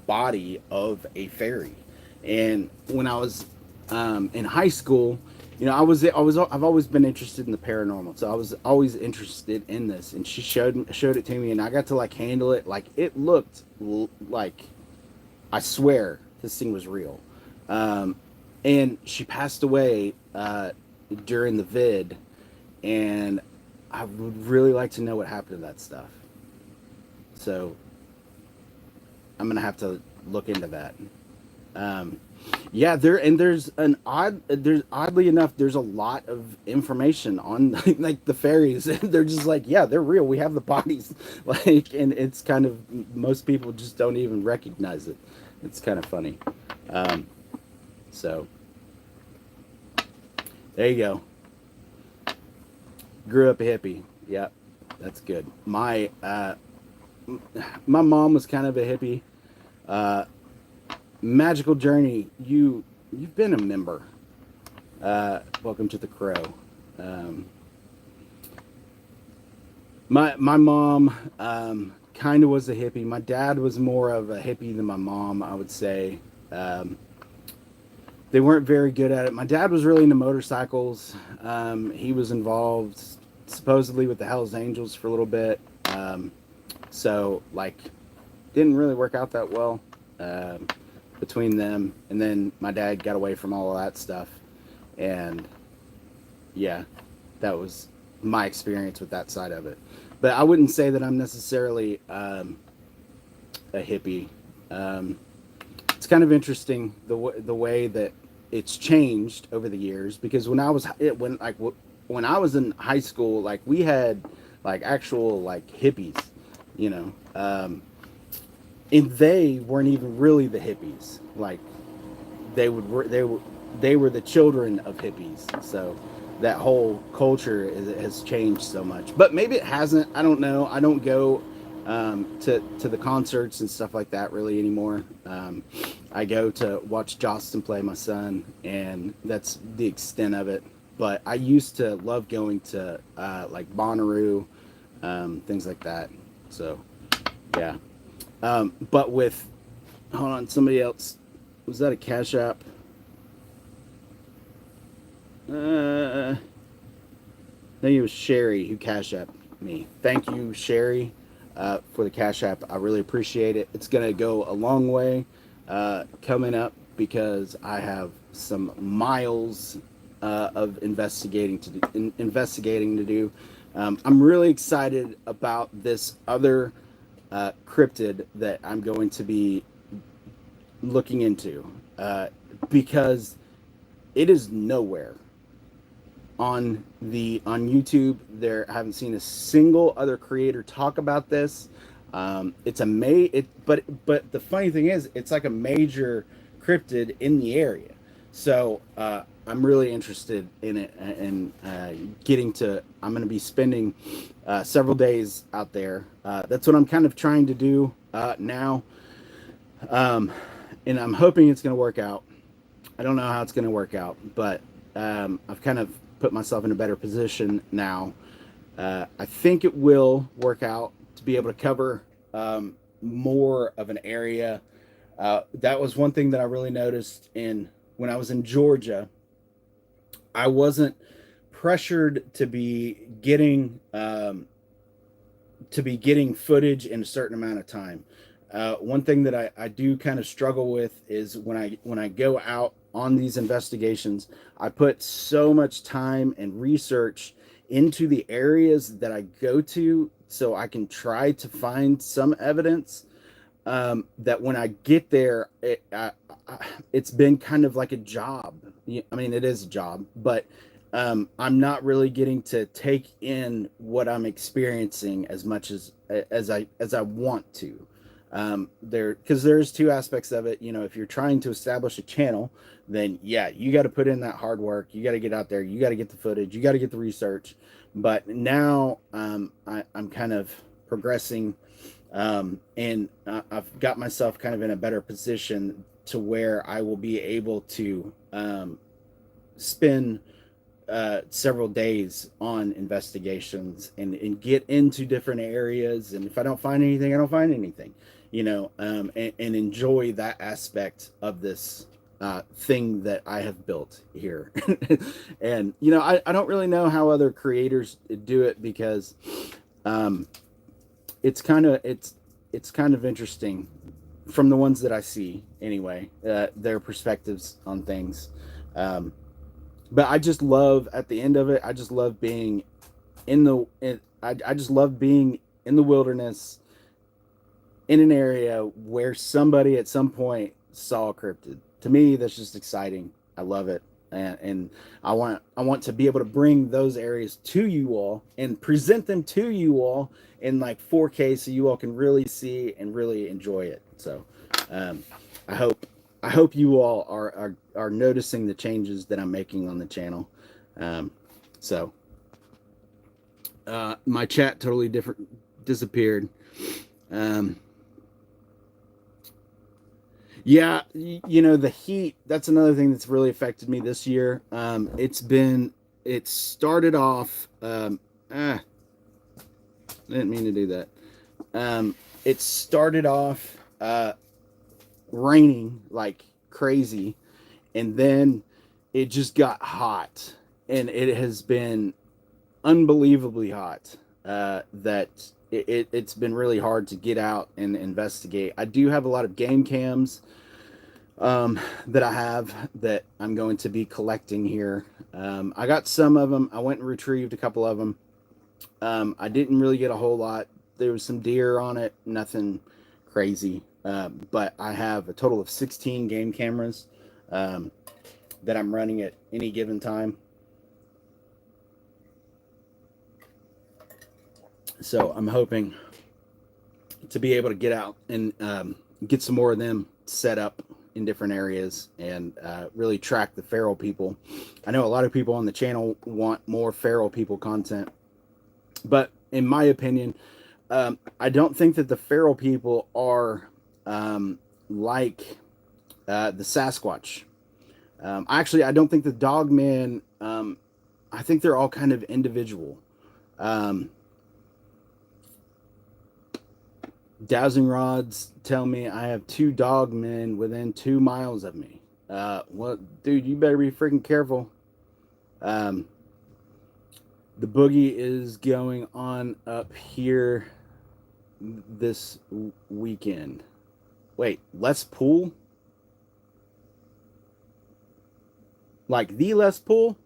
body of a fairy. And when I was in high school, I've always been interested in the paranormal, so I was always interested in this. And she showed it to me, and I got to like handle it. Like, it looked like, I swear this thing was real. And she passed away during the vid, and I would really like to know what happened to that stuff. So I'm gonna have to look into that. Yeah, there's oddly enough, there's a lot of information on like the fairies. They're just like, yeah, they're real. We have the bodies, like, and it's kind of, most people just don't even recognize it. It's kind of funny. Um, so there you go. Grew up a hippie. Yeah, that's good. My mom was kind of a hippie. Uh, Magical Journey, you've been a member. Welcome to the Crow. Um, my mom kind of was a hippie. My dad was more of a hippie than my mom, I would say. Um, they weren't very good at it. My dad was really into motorcycles. He was involved supposedly with the Hells Angels for a little bit. So like, didn't really work out that well between them. And then my dad got away from all of that stuff. And yeah, that was my experience with that side of it. But I wouldn't say that I'm necessarily a hippie. It's kind of interesting the way that it's changed over the years, because when I was in high school, like we had like actual like hippies, you know, and they weren't even really the hippies. Like they were the children of hippies. So that whole culture has changed so much. But maybe it hasn't. I don't know. I don't go to the concerts and stuff like that really anymore. I go to watch Justin play, my son, and that's the extent of it. But I used to love going to like Bonnaroo, things like that. So yeah. But with, hold on, somebody else, was that a Cashapp? I think it was Sherry who Cashapped me. Thank you, Sherry, for the Cashapp. I really appreciate it. It's gonna go a long way coming up, because I have some miles of investigating to do. I'm really excited about this other cryptid that I'm going to be looking into, because it is nowhere on YouTube. I haven't seen a single other creator talk about this. It's but the funny thing is, it's like a major cryptid in the area. So I'm really interested in it, and I'm going to be spending several days out there. That's what I'm kind of trying to do now. And I'm hoping it's going to work out. I don't know how it's going to work out, but I've kind of put myself in a better position now. I think it will work out to be able to cover more of an area. That was one thing that I really noticed when I was in Georgia. I wasn't pressured to be getting footage in a certain amount of time. One thing that I do kind of struggle with is when I go out on these investigations, I put so much time and research into the areas that I go to, so I can try to find some evidence, that when I get there, it's been kind of like a job. I mean, it is a job, but I'm not really getting to take in what I'm experiencing as much as I want to. Because there's two aspects of it. You know, if you're trying to establish a channel, then yeah, you got to put in that hard work. You got to get out there. You got to get the footage. You got to get the research. But now I'm kind of progressing, and I've got myself kind of in a better position to where I will be able to spend several days on investigations and get into different areas. And if I don't find anything, I don't find anything, you know, and enjoy that aspect of this thing that I have built here. And, you know, I don't really know how other creators do it, because it's kind of interesting from the ones that I see anyway, their perspectives on things. But I just love, at the end of it, I just love being I just love being in the wilderness, in an area where somebody at some point saw a cryptid. to me, that's just exciting. I love it. And I want to be able to bring those areas to you all and present them to you all in like 4K so you all can really see and really enjoy it. So um, I hope you all are noticing the changes that I'm making on the channel. Um, so my chat totally different disappeared. Um, Yeah, you know, the heat, that's another thing that's really affected me this year. It started off, I didn't mean to do that. It started off raining like crazy, and then it just got hot, and it has been unbelievably hot. It's been really hard to get out and investigate. I do have a lot of game cams that I have that I'm going to be collecting here. I got some of them. I went and retrieved a couple of them. I didn't really get a whole lot. There was some deer on it, nothing crazy. But I have a total of 16 game cameras that I'm running at any given time. So I'm hoping to be able to get out and get some more of them set up in different areas and really track the feral people. I know a lot of people on the channel want more feral people content, but in my opinion, I don't think that the feral people are like the Sasquatch. Actually, I don't think the Dogman, I think they're all kind of individual. Dowsing rods tell me I have 2 dogmen within 2 miles of me. Well, dude, you better be freaking careful. The boogie is going on up here this weekend. Wait, Les Pool? Like the Les Pool?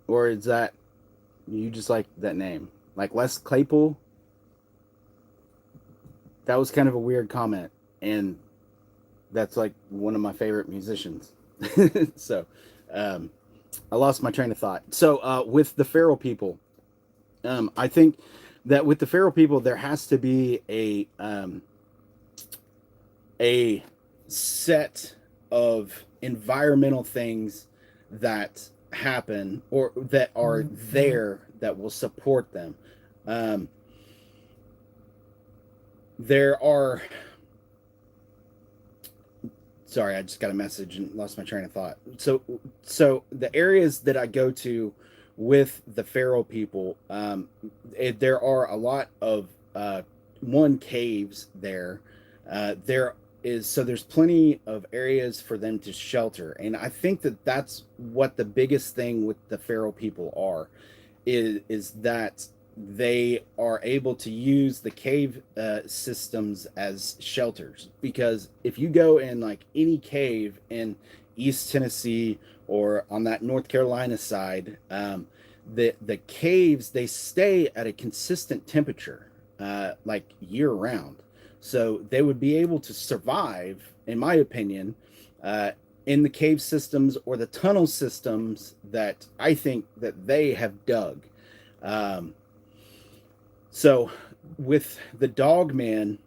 Or is that you just like that name? Like Les Claypool? That was kind of a weird comment. And that's like one of my favorite musicians. So I lost my train of thought. So with the feral people, I think that with the feral people, there has to be a set of environmental things that happen or that are there that will support them. There are, sorry, I just got a message and lost my train of thought. So the areas that I go to with the feral people, there are a lot of caves there. There's plenty of areas for them to shelter, and I think that that's what the biggest thing with the feral people is that they are able to use the cave systems as shelters. Because if you go in like any cave in East Tennessee or on that North Carolina side, the caves, they stay at a consistent temperature like year round. So they would be able to survive, in my opinion, in the cave systems or the tunnel systems that I think that they have dug. So with the Dogman,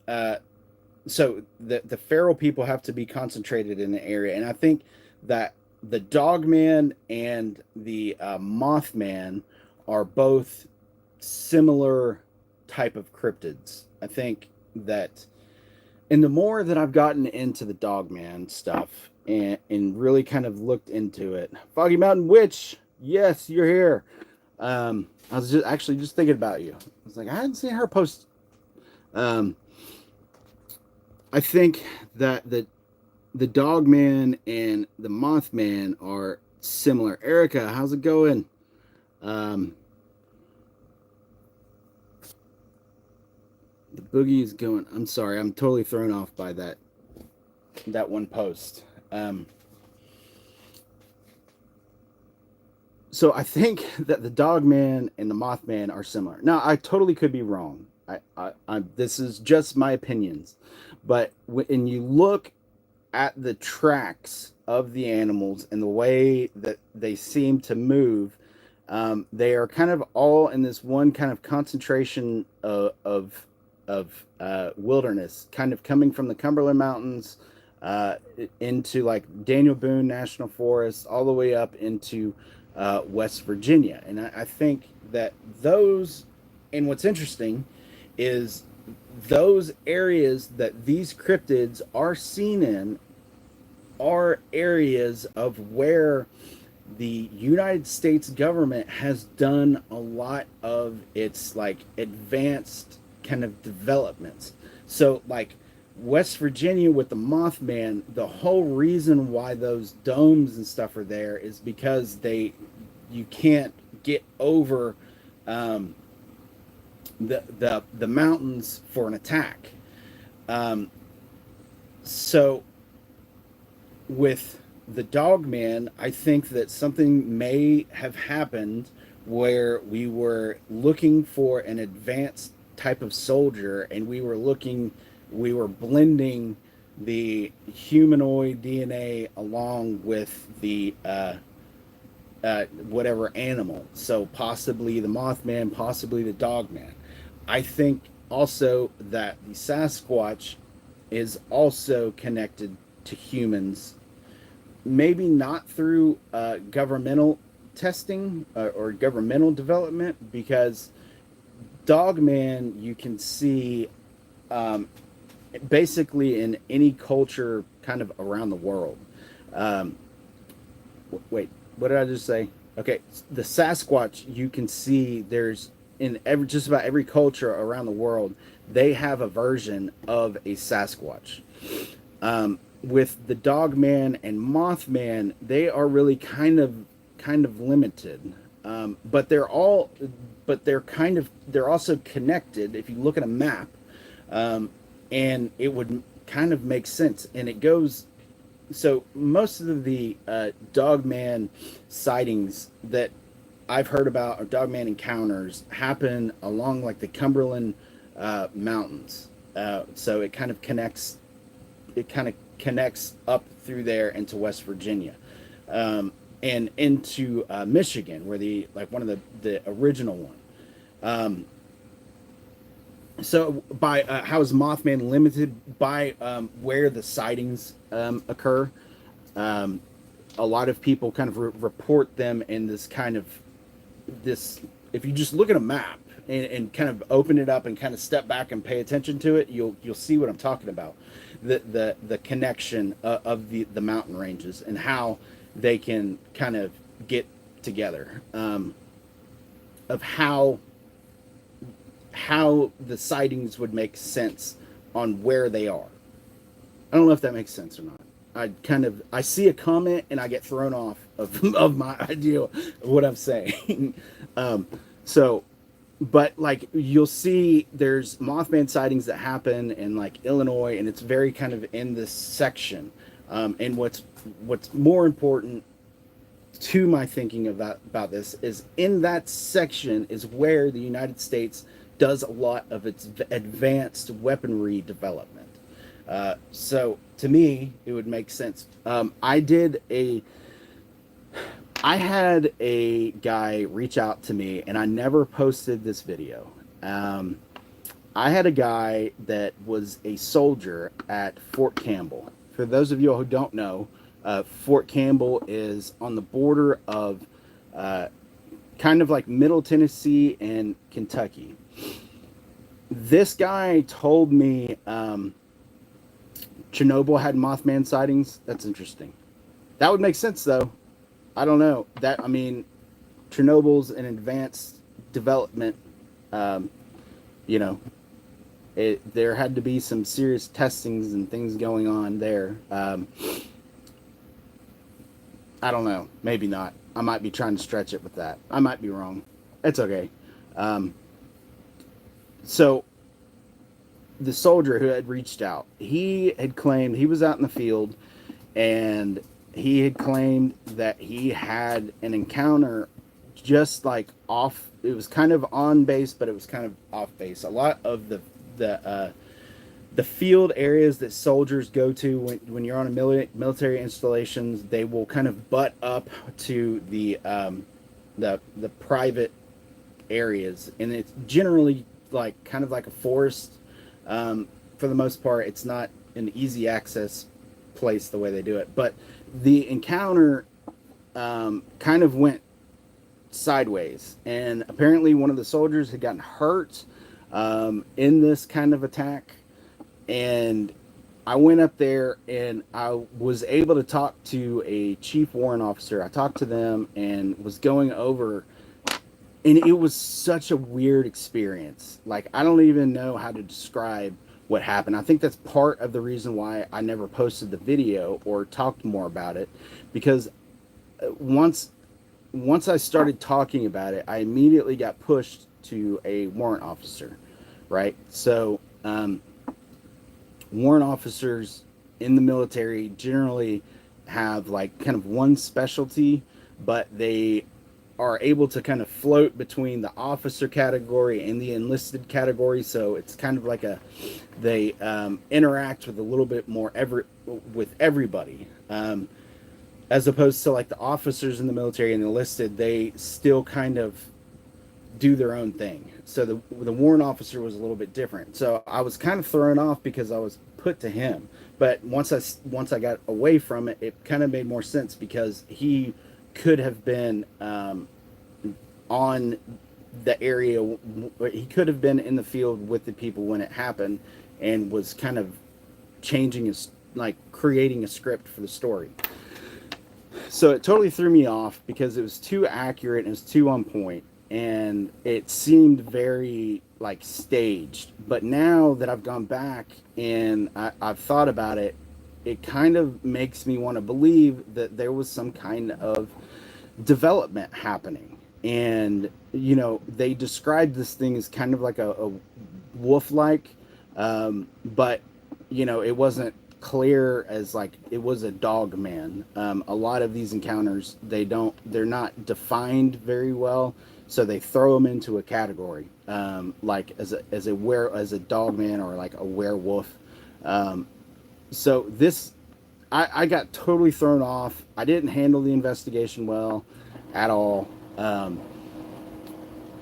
so the feral people have to be concentrated in the area. And I think that the Dogman and the Mothman are both similar type of cryptids. I think that, and the more that I've gotten into the Dogman stuff and really kind of looked into it, Foggy Mountain Witch, yes, you're here. I was just thinking about you. I was like, I hadn't seen her post. I think that the Dogman and the Mothman are similar. Erica, how's it going? The boogie is going. I'm sorry, I'm totally thrown off by that one post. So I think that the Dogman and the Mothman are similar. Now, I totally could be wrong. This is just my opinions, but when you look at the tracks of the animals and the way that they seem to move, they are kind of all in this one kind of concentration of wilderness, kind of coming from the Cumberland Mountains uh, into like Daniel Boone National Forest, all the way up into West Virginia. And I think that those, and what's interesting is those areas that these cryptids are seen in are areas of where the United States government has done a lot of its like advanced kind of developments. So like West Virginia with the Mothman, the whole reason why those domes and stuff are there is because you can't get over um, the mountains for an attack. Um, so with the Dogman, I think that something may have happened where we were looking for an advanced type of soldier, and we were blending the humanoid DNA along with the whatever animal. So possibly the Mothman, possibly the Dogman. I think also that the Sasquatch is also connected to humans, maybe not through governmental testing or governmental development, because Dogman you can see um, basically in any culture kind of around the world. Um, Wait, what did I just say? Okay, the Sasquatch you can see there's in every just about every culture around the world, they have a version of a Sasquatch. With the Dogman and Mothman, they are really kind of limited. But they're also connected. If you look at a map, um, and it would kind of make sense. And it goes so most of the Dogman sightings that I've heard about, or Dogman encounters, happen along like the Cumberland Mountains. So it kind of connects up through there into West Virginia, and into Michigan, where the like one of the original one. Um, so by how is Mothman limited by where the sightings occur? Um, a lot of people kind of report them in this kind of this. If you just look at a map and kind of open it up and kind of step back and pay attention to it, you'll see what I'm talking about. The connection of the mountain ranges and how they can kind of get together, of how the sightings would make sense on where they are. I don't know if that makes sense or not. I see a comment and I get thrown off of my idea of what I'm saying. um, so, but like you'll see, there's Mothman sightings that happen in like Illinois, and it's very kind of in this section. And what's more important to my thinking about this is in that section is where the United States does a lot of its advanced weaponry development. So to me, it would make sense. I had a guy reach out to me, and I never posted this video. I had a guy that was a soldier at Fort Campbell. For those of you who don't know, Fort Campbell is on the border of kind of like Middle Tennessee and Kentucky. This guy told me Chernobyl had Mothman sightings. That's interesting. That would make sense, though. I don't know. I mean, Chernobyl's an advanced development. Um, you know, there had to be some serious testings and things going on there. I don't know. Maybe not. I might be trying to stretch it with that. I might be wrong. It's okay. Um, so the soldier who had reached out, he had claimed he was out in the field, and he had claimed that he had an encounter just like off. It was kind of on base, but it was kind of off base. A lot of the field areas that soldiers go to when you're on a military installations, they will kind of butt up to the private areas, and it's generally like kind of like a forest. For the most part, it's not an easy access place the way they do it, but the encounter kind of went sideways, and apparently one of the soldiers had gotten hurt in this kind of attack. And I went up there and I was able to talk to a chief warrant officer. I talked to them and was going over, and it was such a weird experience. Like, I don't even know how to describe what happened. I think that's part of the reason why I never posted the video or talked more about it, because once I started talking about it, I immediately got pushed to a warrant officer, right? So, warrant officers in the military generally have like kind of one specialty, but they are able to kind of float between the officer category and the enlisted category. So it's kind of like they interact with a little bit more with everybody, as opposed to like the officers in the military and enlisted, they still kind of do their own thing. So the warrant officer was a little bit different. So I was kind of thrown off because I was put to him. But once I got away from it, it kind of made more sense, because he could have been on the area. He could have been in the field with the people when it happened, and was kind of creating a script for the story. So it totally threw me off because it was too accurate and it was too on point. And it seemed very like staged. But now that I've gone back and I've thought about it, it kind of makes me want to believe that there was some kind of development happening. And, they described this thing as kind of like a wolf-like, but, it wasn't clear as like it was a dog man. A lot of these encounters, they're not defined very well. So they throw them into a category, like as a dog man or like a werewolf. So this, I got totally thrown off. I didn't handle the investigation well at all.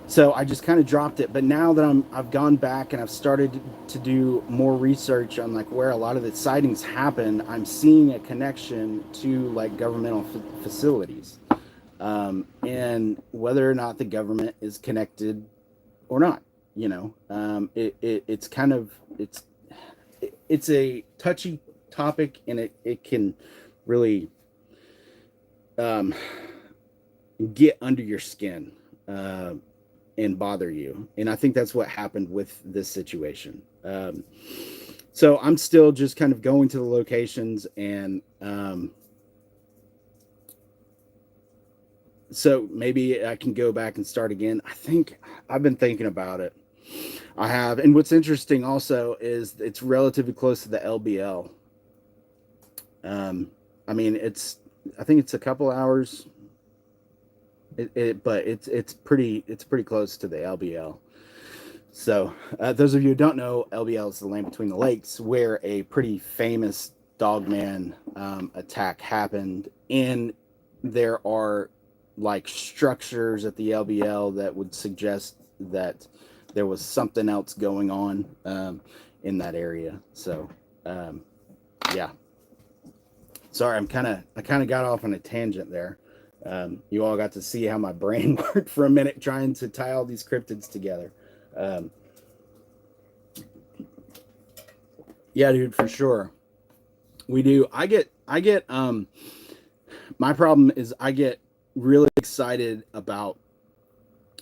So I just kind of dropped it. But now that I've gone back and I've started to do more research on like where a lot of the sightings happen, I'm seeing a connection to like governmental facilities. And whether or not the government is connected or not, it's kind of, it's a touchy topic, and it can really, get under your skin, and bother you. And I think that's what happened with this situation. So I'm still just kind of going to the locations, and, so maybe I can go back and start again. I think I've been thinking about it. I have. And what's interesting also is it's relatively close to the LBL. I mean, I think it's a couple hours, but it's pretty close to the LBL. So those of you who don't know, LBL is the land between the lakes, where a pretty famous dogman attack happened. And there are like structures at the LBL that would suggest that there was something else going on in that area. So yeah, sorry, I kind of got off on a tangent there. You all got to see how my brain worked for a minute trying to tie all these cryptids together. Yeah, dude, for sure. We do. I get my problem is I get really excited about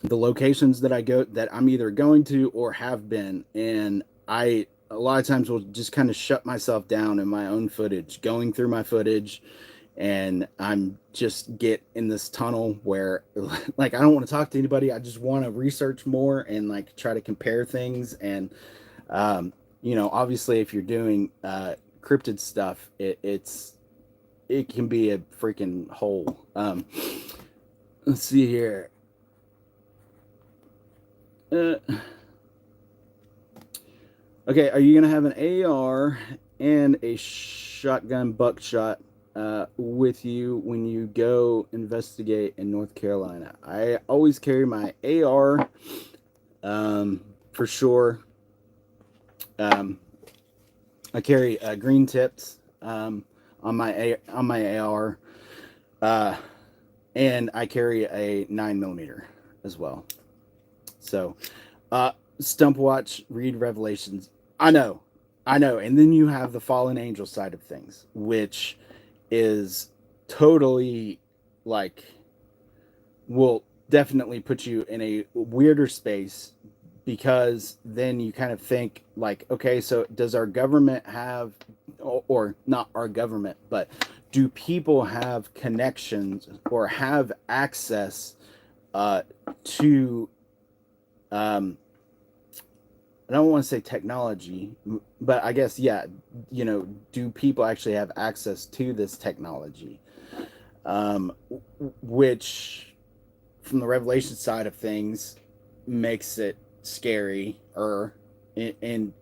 the locations that I'm either going to or have been. And I, a lot of times, will just kind of shut myself down in my own footage, going through my footage. And I'm just get in this tunnel where like, I don't want to talk to anybody. I just want to research more and like try to compare things. And, obviously if you're doing, cryptid stuff, it can be a freaking hole. Let's see here. Uh, okay, are you gonna have an AR and a shotgun buckshot with you when you go investigate in North Carolina? I always carry my AR, for sure. Um, I carry green tips on my AR, uh, and I carry a 9mm as well. So, stump watch, read Revelations. I know, I know. And then you have the fallen angel side of things, which is totally like will definitely put you in a weirder space, because then you kind of think like, okay, so does our government have, or not our government, but do people have connections or have access to um, I don't want to say technology, but I guess, yeah, do people actually have access to this technology? Um, which, from the revelation side of things, makes it scary, or and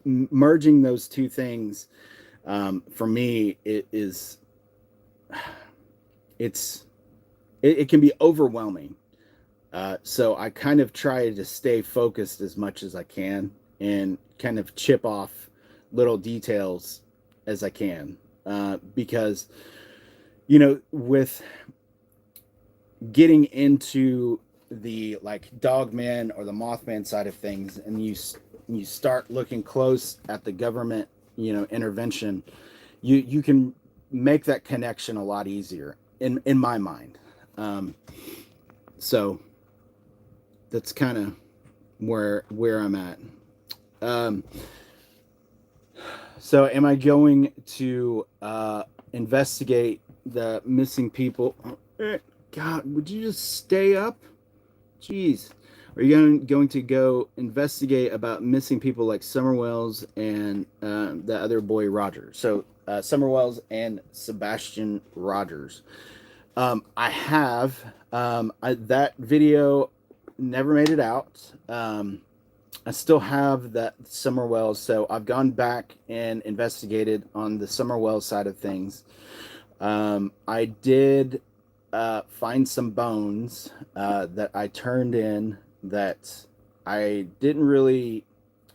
merging those two things, for me, it's it can be overwhelming. So I kind of try to stay focused as much as I can, and kind of chip off little details as I can, because with getting into the like dogman or the mothman side of things, and you start looking close at the government intervention, you can make that connection a lot easier in my mind. So that's kind of where I'm at. Um, so am I going to investigate the missing people? God, would you just stay up? Jeez. Are you going to go investigate about missing people like Summer Wells and the other boy Roger? So Summer Wells and Sebastian Rogers. I have that video never made it out. I still have that Summer Wells, so I've gone back and investigated on the Summer Wells side of things. I did find some bones that I turned in that I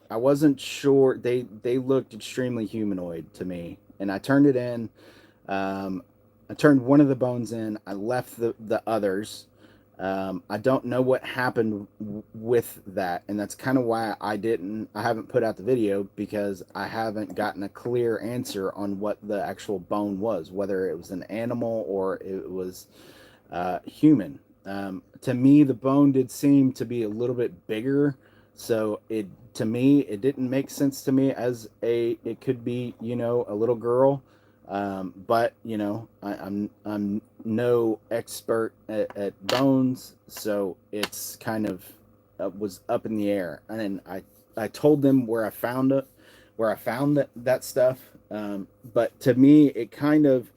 wasn't sure. They looked extremely humanoid to me, and I turned it in. I turned one of the bones in. I left the others. I don't know what happened with that, and that's kind of why I haven't put out the video, because I haven't gotten a clear answer on what the actual bone was, whether it was an animal or it was human. To me, the bone did seem to be a little bit bigger, so to me it didn't make sense to me as it could be a little girl. But I'm no expert at bones, so it's kind of was up in the air. And I told them where I found that stuff. But to me, it kind of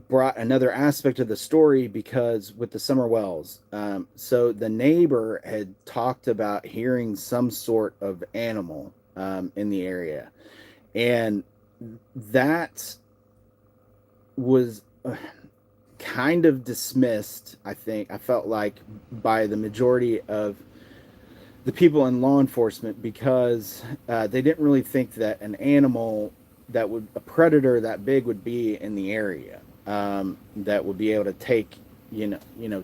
brought another aspect of the story, because with the Summer Wells, so the neighbor had talked about hearing some sort of animal in the area. And that was kind of dismissed, I think. I felt like, by the majority of the people in law enforcement, because they didn't really think that an animal a predator that big would be in the area, that would be able to take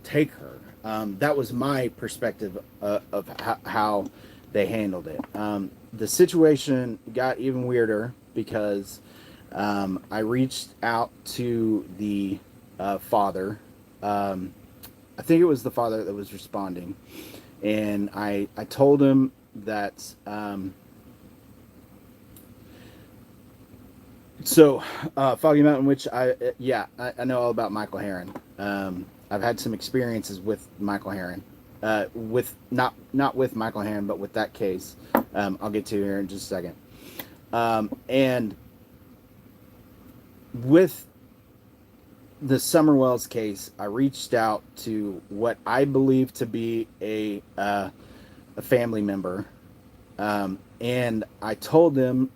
take her. That was my perspective of how they handled it. The situation got even weirder, because I reached out to the father. I think it was the father that was responding, and I told him that. Foggy Mountain, which I know all about Michael Herron. I've had some experiences with Michael Herron. With not with Michael Herron, but with that case. I'll get to here in just a second. And with the Summerwells case, I reached out to what I believe to be a family member, and I told them,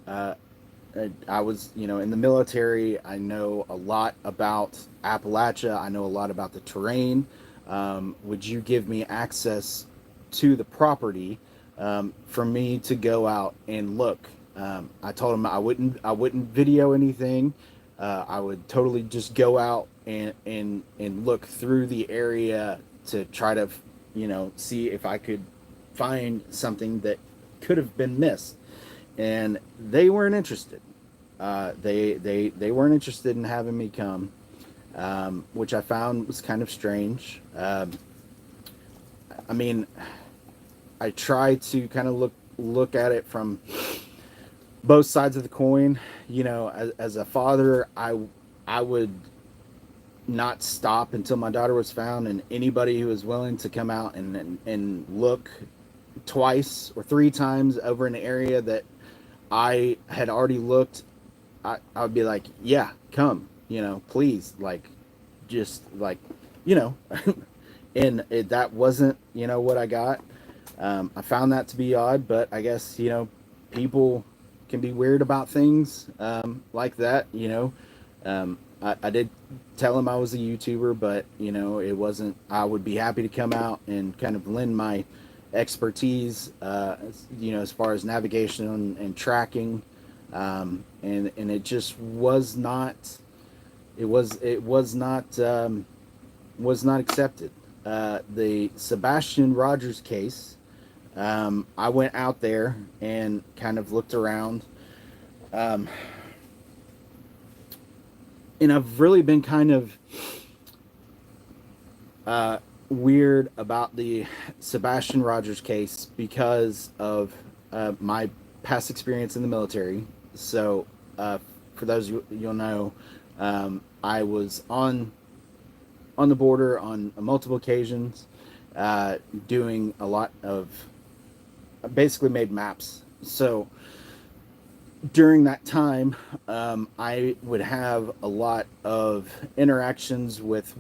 I was, in the military. I know a lot about Appalachia. I know a lot about the terrain. Would you give me access to the property for me to go out and look? I told him I wouldn't video anything. I would totally just go out and look through the area to try to, see if I could find something that could have been missed. And they weren't interested. They weren't interested in having me come, which I found was kind of strange. I mean, I try to kind of look at it from both sides of the coin. As a father, I would not stop until my daughter was found, and anybody who was willing to come out and look twice or three times over an area that I had already looked, I would be like, yeah, come, please, like, just like, and that wasn't, what I got. I found that to be odd, but I guess, people can be weird about things like that. I did tell him I was a YouTuber, but, it wasn't, I would be happy to come out and kind of lend my expertise, as far as navigation and tracking. And it just was not, it was not accepted. The Sebastian Rogers case, I went out there and kind of looked around. And I've really been kind of weird about the Sebastian Rogers case because of my past experience in the military. So, for those you'll know, I was on the border on multiple occasions, doing a lot of, basically made maps. So during that time, I would have a lot of interactions with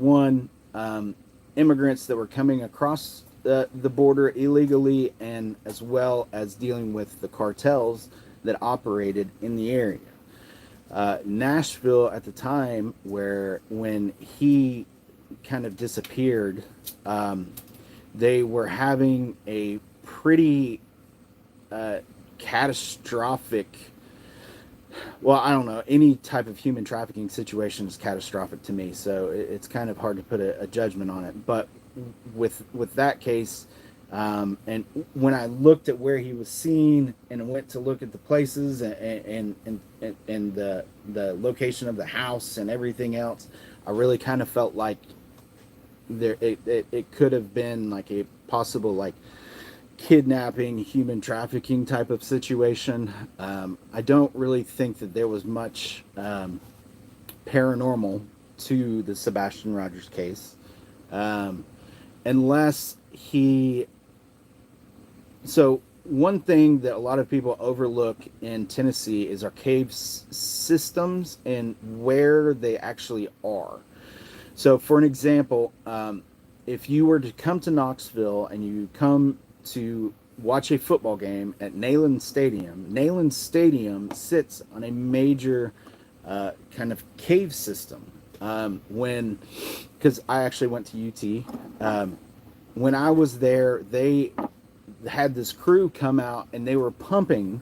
immigrants that were coming across the border illegally, and as well as dealing with the cartels that operated in the area. Nashville at the time, when he kind of disappeared, they were having a pretty catastrophic, well, I don't know, any type of human trafficking situation is catastrophic to me, so it's kind of hard to put a judgment on it. But with that case, and when I looked at where he was seen and went to look at the places and the location of the house and everything else, I really kind of felt like it could have been like a possible, like, kidnapping, human trafficking type of situation. I don't really think that there was much paranormal to the Sebastian Rogers case, unless he. So one thing that a lot of people overlook in Tennessee is our cave systems and where they actually are. So for an example, if you were to come to Knoxville and you come to watch a football game at Neyland Stadium sits on a major kind of cave system. Because I actually went to UT, when I was there, they had this crew come out and they were pumping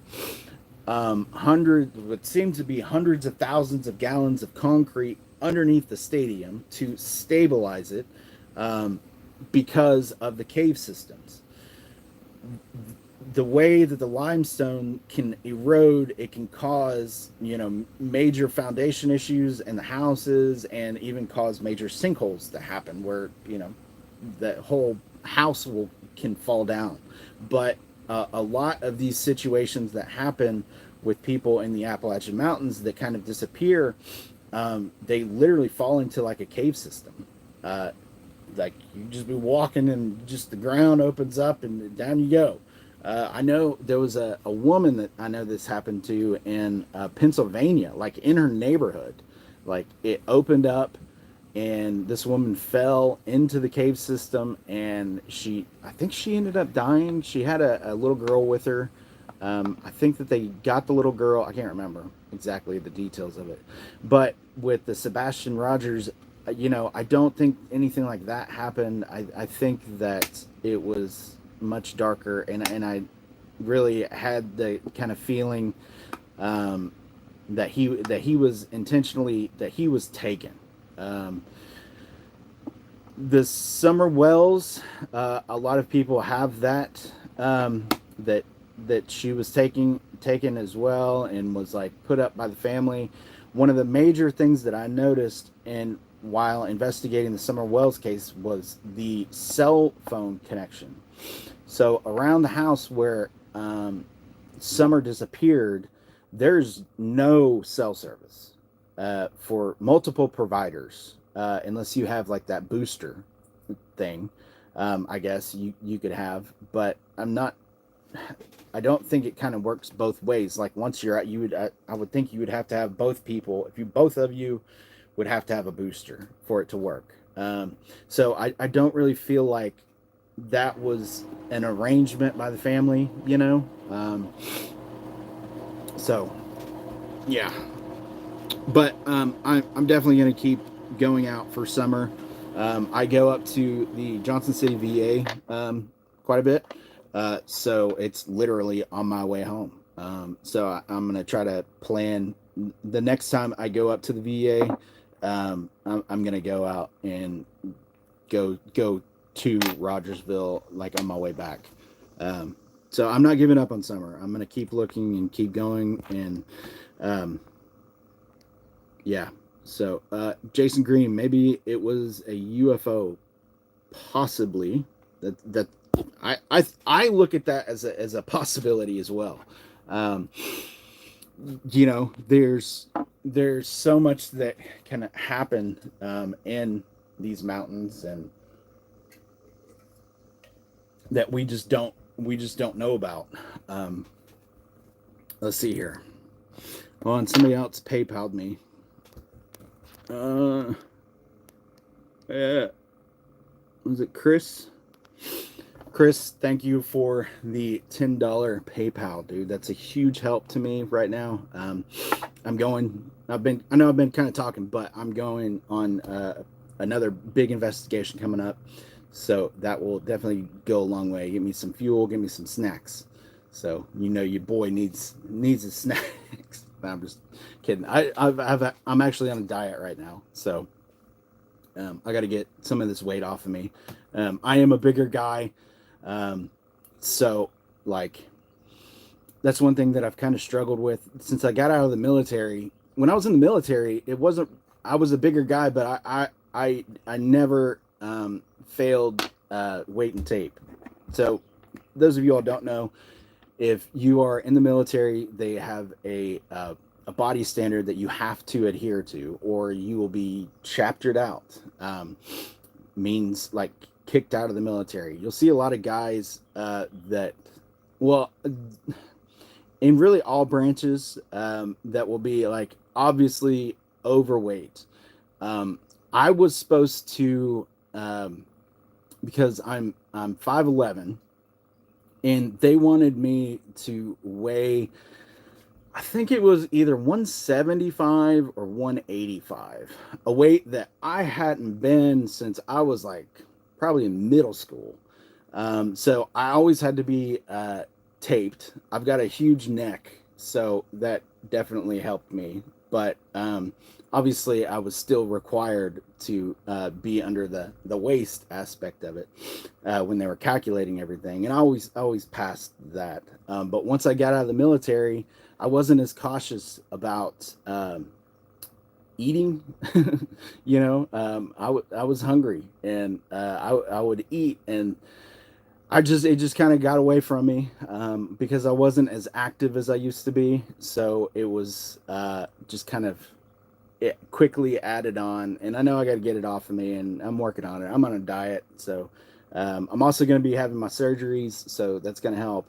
what seemed to be hundreds of thousands of gallons of concrete underneath the stadium to stabilize it, because of the cave systems. The way that the limestone can erode, it can cause, major foundation issues in the houses, and even cause major sinkholes to happen where, the whole house can fall down. But a lot of these situations that happen with people in the Appalachian Mountains that kind of disappear, they literally fall into like a cave system. Like you just be walking and just the ground opens up and down you go. I know there was a woman that I know this happened to in Pennsylvania, like in her neighborhood. Like it opened up, and this woman fell into the cave system, and I think she ended up dying. She had a little girl with her. I think that they got the little girl. I can't remember exactly the details of it, but with the Sebastian Rogers, I don't think anything like that happened. I think that it was much darker, and I really had the kind of feeling um, that he was intentionally that he was taken. Um, the summer wells, a lot of people have that that she was taken as well, and was like put up by the family. One of the major things that I noticed in while investigating the Summer Wells case was the cell phone connection. So around the house where Summer disappeared, there's no cell service for multiple providers, unless you have like that booster thing. I guess you could have, but I don't think it kind of works both ways. Like once you're at, I would think you would have to have both people. If you both of you would have to have a booster for it to work. So I don't really feel like that was an arrangement by the family, you know. So yeah, but I'm definitely going to keep going out for summer. I go up to the Johnson City VA quite a bit, so it's literally on my way home. So I'm going to try to plan the next time I go up to the VA. I'm going to go out and go to Rogersville like on my way back. So I'm not giving up on summer. I'm going to keep looking and keep going. And yeah. So Jason Green, maybe it was a UFO, possibly. That I look at that as a possibility as well. There's so much that can happen in these mountains, and that we just don't know about. Let's see here. Oh, and somebody else PayPal'd me. Yeah. Was it Chris? Chris, thank you for the $10 PayPal, dude. That's a huge help to me right now. I know I've been kind of talking, but I'm going on another big investigation coming up. So that will definitely go a long way. Give me some fuel, give me some snacks. So, your boy needs his snacks. I'm just kidding. I'm actually on a diet right now. So, I got to get some of this weight off of me. I am a bigger guy. So like, that's one thing that I've kind of struggled with since I got out of the military. When I was in the military, I was a bigger guy, but I never, failed, weight and tape. So those of you all don't know, if you are in the military, they have a body standard that you have to adhere to, or you will be chaptered out. Means like kicked out of the military. You'll see a lot of guys in really all branches, that will be like obviously overweight. I was supposed to, because I'm 5'11", and they wanted me to weigh, I think it was either 175 or 185, a weight that I hadn't been since I was like probably in middle school. So I always had to be taped. I've got a huge neck, so that definitely helped me. But obviously, I was still required to be under the waist aspect of it when they were calculating everything, and I always passed that. But once I got out of the military, I wasn't as cautious about eating. I was hungry, and I would eat, and it just kind of got away from me, because I wasn't as active as I used to be. So it was just kind of, it quickly added on, and I know I got to get it off of me, and I'm working on it. I'm on a diet, so I'm also going to be having my surgeries, so that's going to help.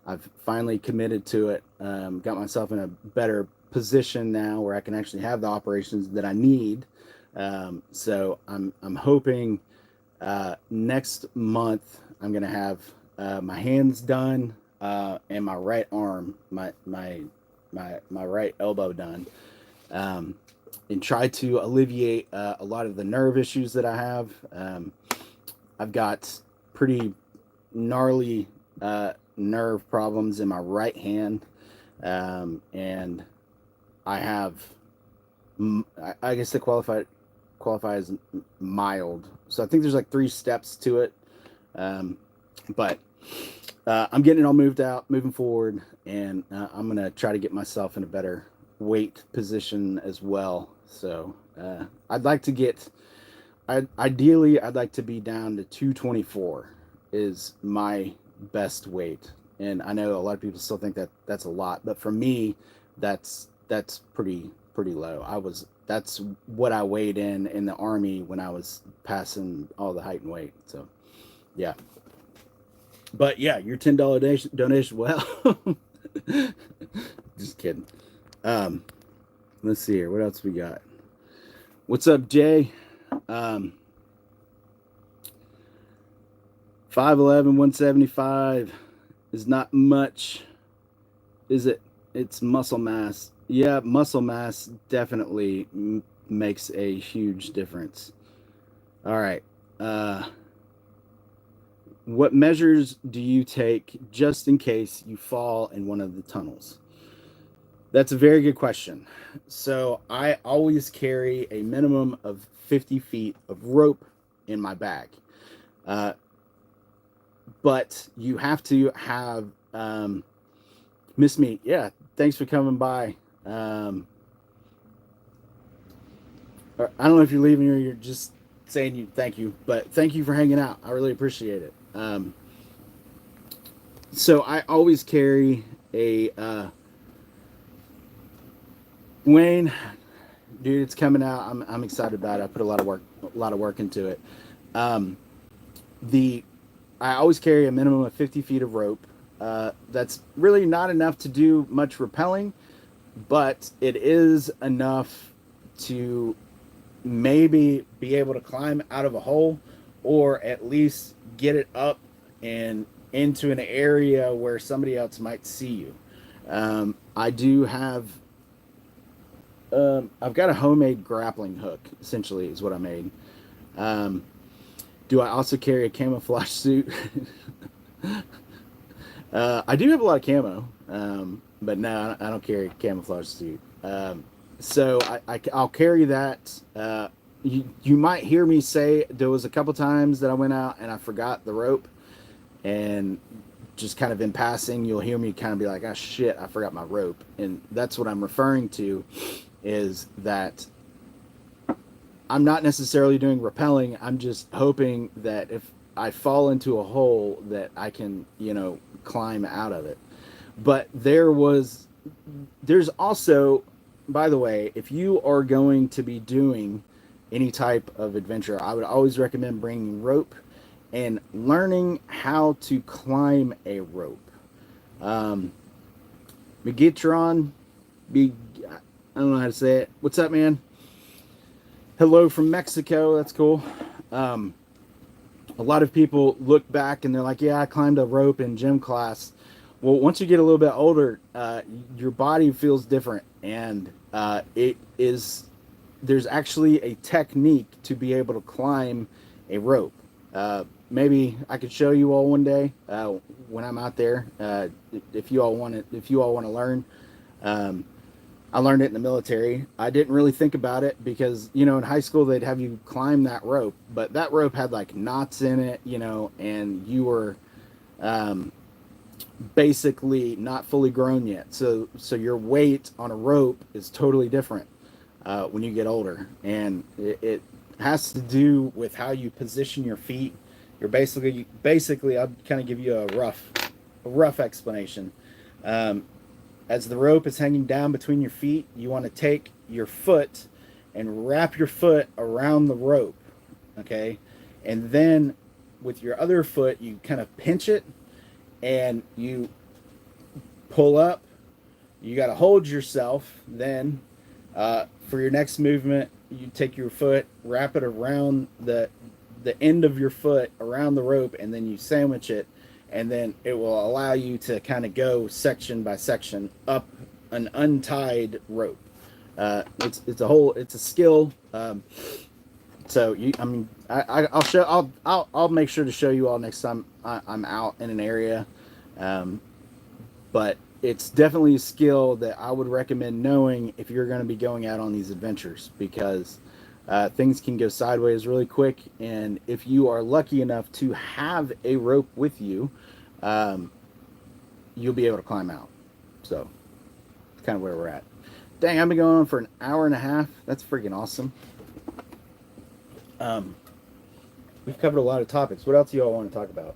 I've finally committed to it. Got myself in a better position now where I can actually have the operations that I need. So I'm hoping next month I'm gonna have my hands done and my right arm, my right elbow done, um, and try to alleviate a lot of the nerve issues that I have. I've got pretty gnarly nerve problems in my right hand, and I have, I guess they qualify as mild. So I think there's like 3 steps to it, but I'm getting it all moving forward, and I'm gonna try to get myself in a better weight position as well. So I'd like to get, ideally, I'd like to be down to 224 is my best weight. And I know a lot of people still think that that's a lot, but for me, that's pretty low. That's what I weighed in the Army when I was passing all the height and weight. So yeah. But yeah, your $10 donation, well, just kidding. Let's see here. What else we got? What's up, Jay? 5'11", 175 is not much, is it? It's muscle mass. Yeah, muscle mass definitely makes a huge difference. All right. What measures do you take just in case you fall in one of the tunnels? That's a very good question. So I always carry a minimum of 50 feet of rope in my bag. But you have to have, Miss Meat, yeah, thanks for coming by. I don't know if you're leaving or you're just saying thank you, but thank you for hanging out. I really appreciate it. So I always carry a Wayne, dude, it's coming out. I'm excited about it. I put a lot of work into it. I always carry a minimum of 50 feet of rope. That's really not enough to do much rappelling, but it is enough to maybe be able to climb out of a hole, or at least get it up and into an area where somebody else might see you. I do have, I've got a homemade grappling hook, essentially, is what I made. Do I also carry a camouflage suit? I do have a lot of camo, but no, I don't carry a camouflage suit. So I'll carry that. You might hear me say there was a couple times that I went out and I forgot the rope, and just kind of in passing, you'll hear me kind of be like, "Oh shit, I forgot my rope," and that's what I'm referring to, is that I'm not necessarily doing rappelling. I'm just hoping that if I fall into a hole that I can, climb out of it. But there's also, by the way, if you are going to be doing any type of adventure, I would always recommend bringing rope and learning how to climb a rope. Megatron, I don't know how to say it. What's up, man? Hello from Mexico. That's cool. A lot of people look back and they're like, yeah, I climbed a rope in gym class. Well, once you get a little bit older, your body feels different. And there's actually a technique to be able to climb a rope. Maybe I could show you all one day when I'm out there. If you all want to learn. I learned it in the military. I didn't really think about it because, in high school they'd have you climb that rope, but that rope had like knots in it, and you were basically not fully grown yet. So your weight on a rope is totally different when you get older, and it has to do with how you position your feet. You're basically I'll kind of give you a rough explanation. As the rope is hanging down between your feet, you want to take your foot and wrap your foot around the rope, okay? And then with your other foot, you kind of pinch it and you pull up you got to hold yourself. Then for your next movement, you take your foot, wrap it around the end of your foot around the rope, and then you sandwich it, and then it will allow you to kind of go section by section up an untied rope. It's a skill. So I'll make sure to show you all next time I'm out in an area. But it's definitely a skill that I would recommend knowing if you're going to be going out on these adventures, because things can go sideways really quick. And if you are lucky enough to have a rope with you, you'll be able to climb out. So it's kind of where we're at. Dang, I've been going on for an hour and a half. That's freaking awesome. We've covered a lot of topics. What else do y'all want to talk about?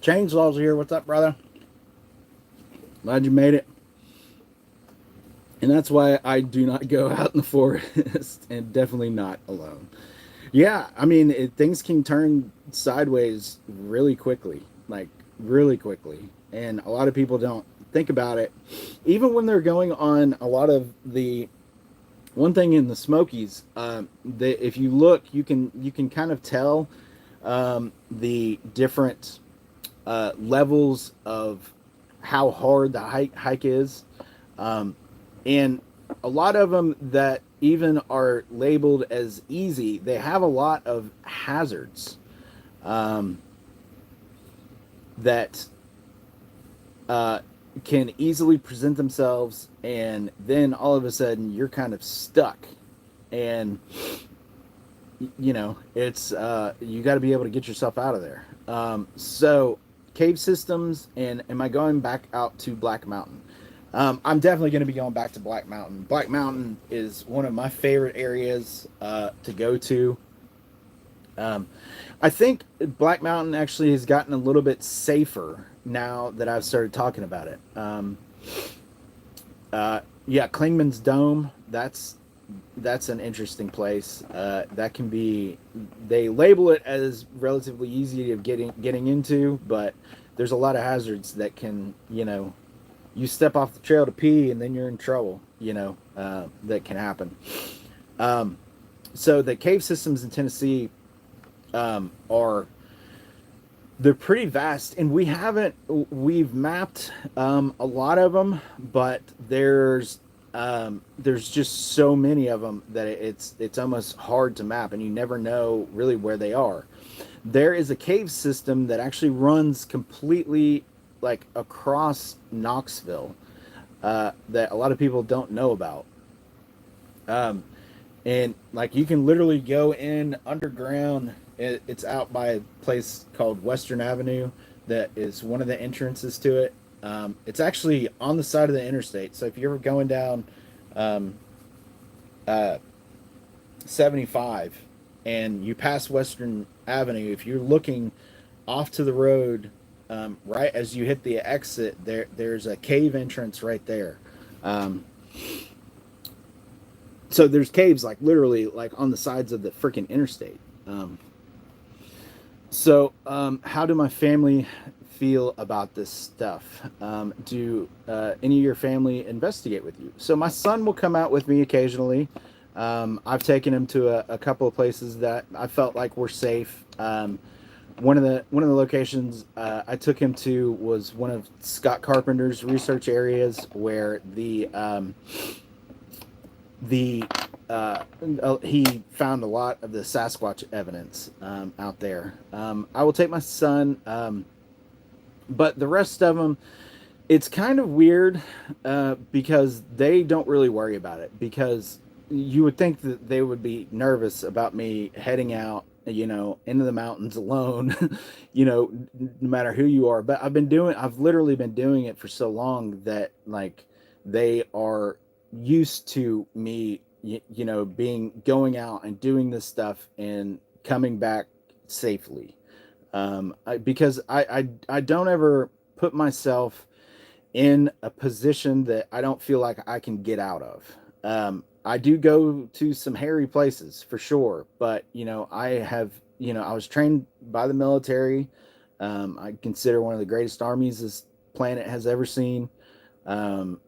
Chainsaw's here. What's up, brother? Glad you made it. And that's why I do not go out in the forest, and definitely not alone. Yeah, I mean, things can turn sideways really quickly, like really quickly. And a lot of people don't think about it. Even when they're going on a lot of the... One thing in the Smokies, if you look, you can kind of tell the different levels of how hard the hike is, and a lot of them that even are labeled as easy, they have a lot of hazards that can easily present themselves, and then all of a sudden you're kind of stuck, and it's you got to be able to get yourself out of there. So cave systems, and am I going back out to Black Mountain? I'm definitely going to be going back to Black Mountain. Black Mountain is one of my favorite areas to go to. I think Black Mountain actually has gotten a little bit safer now that I've started talking about it. Yeah, Klingman's Dome, that's an interesting place. That can be, they label it as relatively easy of getting into, but there's a lot of hazards that can, you step off the trail to pee and then you're in trouble, that can happen. So the cave systems in Tennessee they're pretty vast, and we've mapped a lot of them, but there's just so many of them that it's almost hard to map, and you never know really where they are. There is a cave system that actually runs completely like across Knoxville that a lot of people don't know about. And like you can literally go in underground. It's out by a place called Western Avenue that is one of the entrances to it. It's actually on the side of the interstate. So if you're ever going down 75 and you pass Western Avenue, if you're looking off to the road, right as you hit the exit, there's a cave entrance right there. So there's caves like literally like on the sides of the freaking interstate. So how do my family feel about this stuff? Do any of your family investigate with you? So my son will come out with me occasionally. I've taken him to a couple of places that I felt like were safe. One of the locations I took him to was one of Scott Carpenter's research areas where he found a lot of the Sasquatch evidence out there. I will take my son, but the rest of them, it's kind of weird because they don't really worry about it, because you would think that they would be nervous about me heading out, into the mountains alone, no matter who you are. But I've literally been doing it for so long that like they are used to me, going out and doing this stuff and coming back safely. Because I don't ever put myself in a position that I don't feel like I can get out of. I do go to some hairy places for sure, but I was trained by the military. I consider one of the greatest armies is planet has ever seen. I've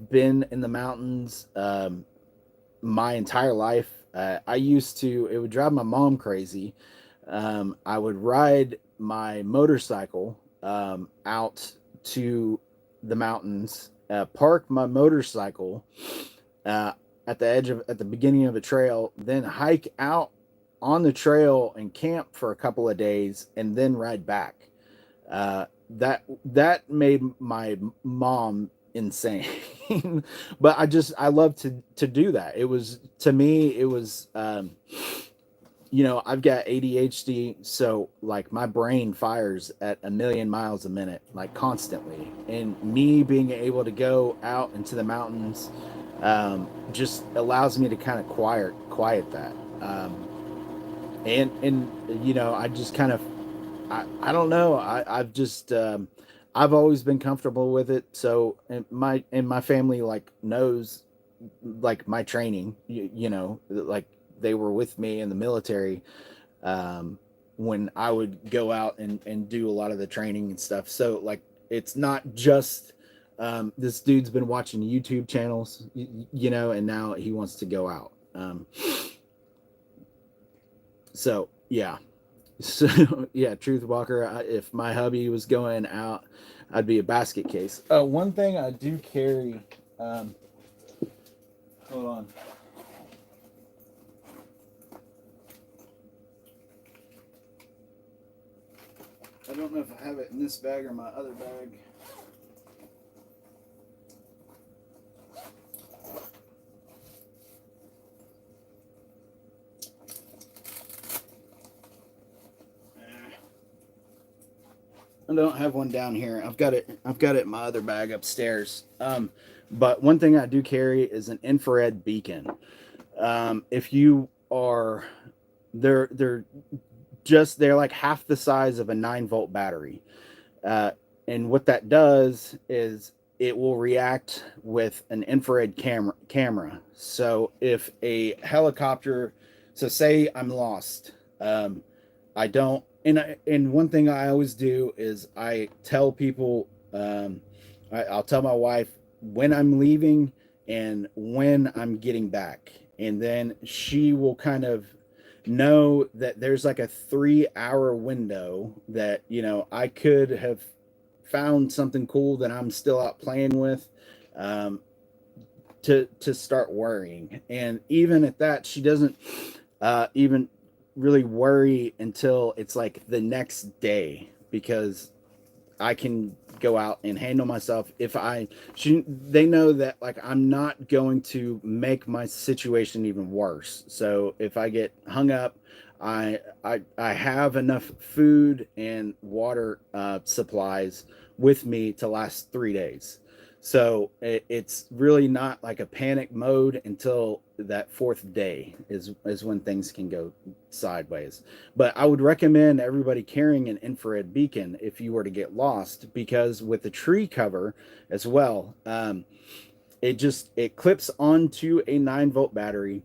been in the mountains my entire life. I used to, it would drive my mom crazy. I would ride my motorcycle out to the mountains, park my motorcycle uh, at the beginning of a trail, then hike out on the trail and camp for a couple of days, and then ride back. That made my mom insane. But I love to do that. It was, to me, it was I've got ADHD, so like my brain fires at a million miles a minute, like constantly. And me being able to go out into the mountains just allows me to kind of quiet that. And I just kind of, I don't know. I've just I've always been comfortable with it. So and my family like knows like my training. Like they were with me in the military when I would go out and do a lot of the training and stuff. So like it's not just this dude's been watching YouTube channels, and now he wants to go out. So yeah. So yeah, Truth Walker. If my hubby was going out, I'd be a basket case. One thing I do carry. Hold on. I don't know if I have it in this bag or my other bag. I don't have one down here. I've got it in my other bag upstairs. But one thing I do carry is an infrared beacon. If you are, they're like half the size of a 9-volt battery. And what that does is it will react with an infrared camera. So if a helicopter, so say I'm lost, I don't, and one thing I always do is I tell people, I'll tell my wife when I'm leaving and when I'm getting back, and then she will kind of know that there's like a 3-hour window that I could have found something cool that I'm still out playing with, to start worrying. And even at that, she doesn't even really worry until it's like the next day, because I can go out and handle myself. They know that like I'm not going to make my situation even worse. So if I get hung up, I have enough food and water supplies with me to last 3 days. So it's really not like a panic mode until that 4th day is when things can go sideways. But I would recommend everybody carrying an infrared beacon if you were to get lost, because with the tree cover as well, it clips onto a 9-volt battery,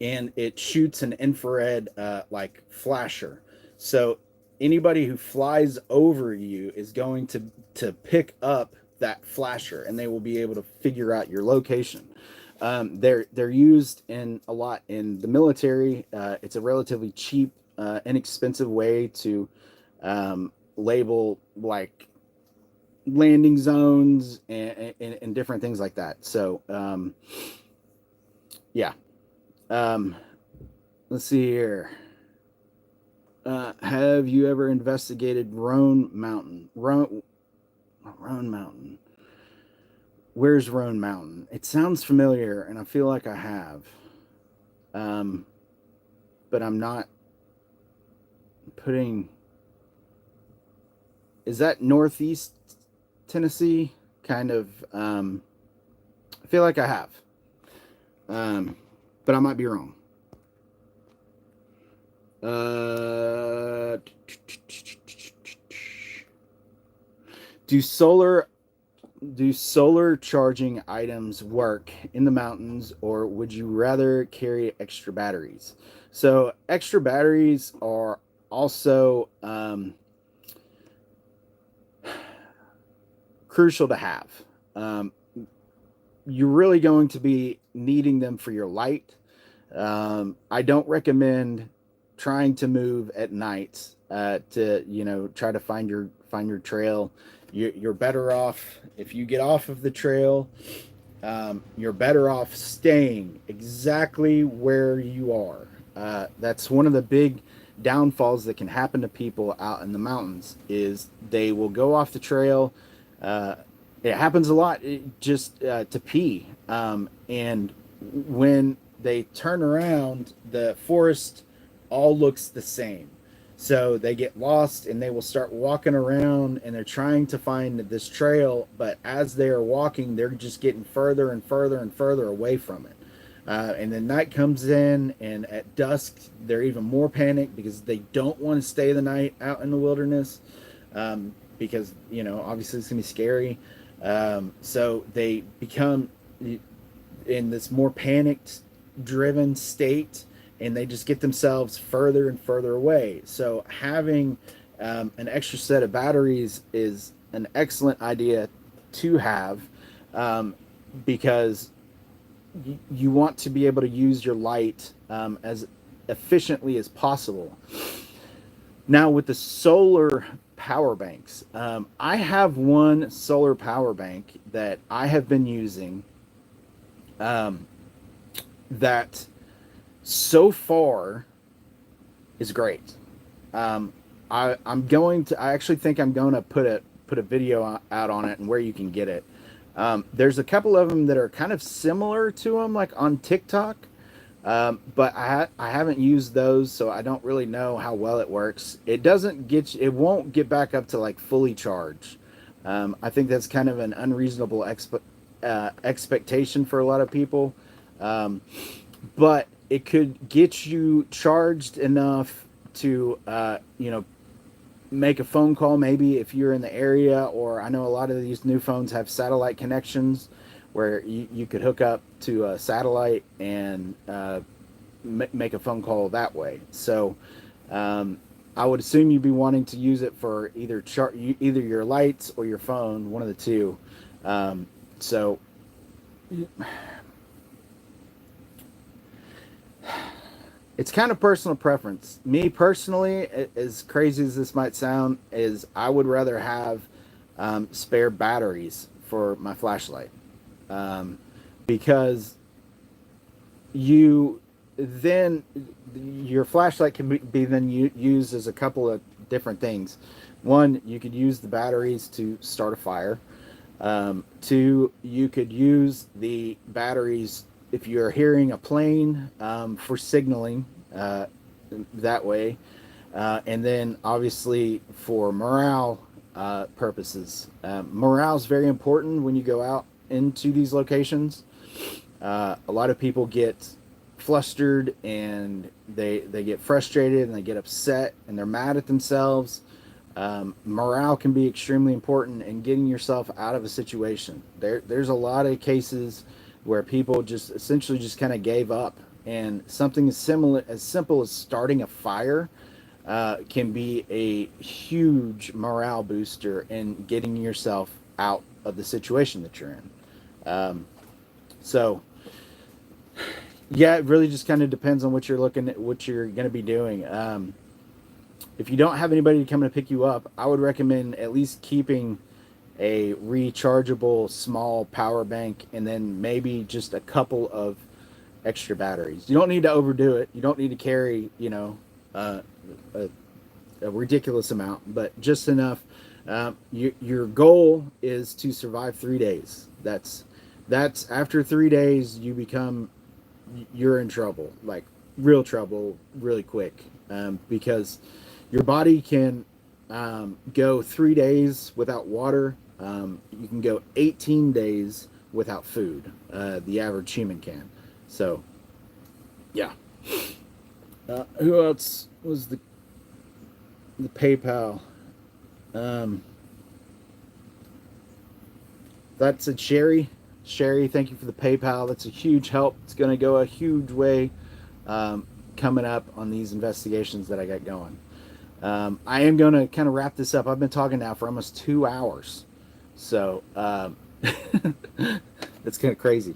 and it shoots an infrared like flasher. So anybody who flies over you is going to pick up that flasher, and they will be able to figure out your location. They're used a lot in the military. It's a relatively cheap, inexpensive way to label like landing zones and different things like that. So yeah. Let's see here. Have you ever investigated Roan Mountain? Roan Mountain. Where's Roan Mountain? It sounds familiar, and I feel like I have. But I'm not putting. Is that northeast Tennessee? Kind of. I feel like I have. But I might be wrong. Do solar charging items work in the mountains, or would you rather carry extra batteries? So extra batteries are also crucial to have. Um, you're really going to be needing them for your light. I don't recommend trying to move at night to try to find your trail. You're better off if you get off of the trail. You're better off staying exactly where you are. That's one of the big downfalls that can happen to people out in the mountains is they will go off the trail. Uh, it happens a lot just to pee. And when they turn around, the forest all looks the same. So they get lost and they will start walking around and they're trying to find this trail. But as they are walking, they're just getting further and further and further away from it. And then night comes in, and at dusk, they're even more panicked because they don't want to stay the night out in the wilderness because, obviously it's going to be scary. So they become in this more panicked, driven state, and they just get themselves further and further away. So having an extra set of batteries is an excellent idea to have because you want to be able to use your light as efficiently as possible. Now with the solar power banks, I have one solar power bank that I have been using that so far is great. I actually think I'm going to put a video out on it and where you can get it. There's a couple of them that are kind of similar to them, like on TikTok, but I haven't used those, so I don't really know how well it works. It won't get back up to like fully charged. I think that's kind of an unreasonable expectation for a lot of people, but it could get you charged enough to make a phone call maybe if you're in the area, or I know a lot of these new phones have satellite connections where you could hook up to a satellite and make a phone call that way. So I would assume you'd be wanting to use it for either your lights or your phone, one of the two. So it's kind of personal preference. Me personally, as crazy as this might sound, is I would rather have spare batteries for my flashlight, because your flashlight can be then used as a couple of different things. One, you could use the batteries to start a fire. Two, you could use the batteries if you're hearing a plane for signaling that way. And then obviously for morale purposes. Morale is very important when you go out into these locations. A lot of people get flustered and they get frustrated and they get upset and they're mad at themselves. Morale can be extremely important in getting yourself out of a situation. There's a lot of cases where people just essentially just kind of gave up, and something as simple as starting a fire can be a huge morale booster in getting yourself out of the situation that you're in. So yeah, it really just kind of depends on what you're going to be doing. If you don't have anybody coming to pick you up, I would recommend at least keeping a rechargeable small power bank, and then maybe just a couple of extra batteries. You don't need to overdo it. You don't need to carry, a ridiculous amount, but just enough. Your goal is to survive 3 days. That's after 3 days, you're in trouble, like real trouble, really quick, because your body can go 3 days without water. You can go 18 days without food. The average human can. So, yeah. Who else was the PayPal? That's a Sherry. Sherry, thank you for the PayPal. That's a huge help. It's going to go a huge way coming up on these investigations that I got going. I am going to kind of wrap this up. I've been talking now for almost 2 hours. So it's kind of crazy.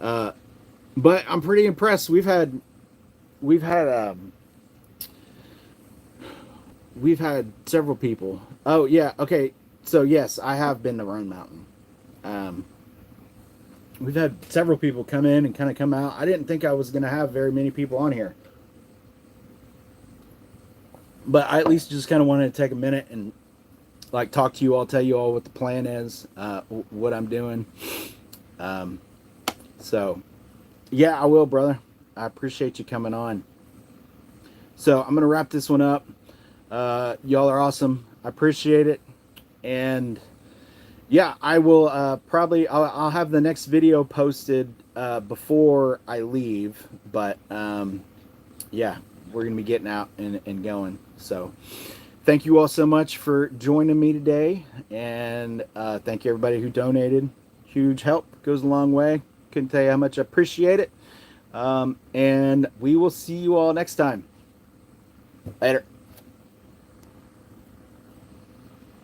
But I'm pretty impressed. We've had we've had several people. Oh yeah, okay. So yes, I have been to Roan Mountain. Um, we've had several people come in and kind of come out. I didn't think I was going to have very many people on here, but I at least just kind of wanted to take a minute and like talk to you all, tell you all what the plan is, what I'm doing. Um, so yeah, I will, brother. I appreciate you coming on. So I'm gonna wrap this one up. Y'all are awesome. I appreciate it, and yeah, I will probably I'll have the next video posted before I leave. But yeah, we're gonna be getting out and going. So thank you all so much for joining me today, and thank you everybody who donated. Huge help, goes a long way. Couldn't tell you how much I appreciate it. And we will see you all next time. Later.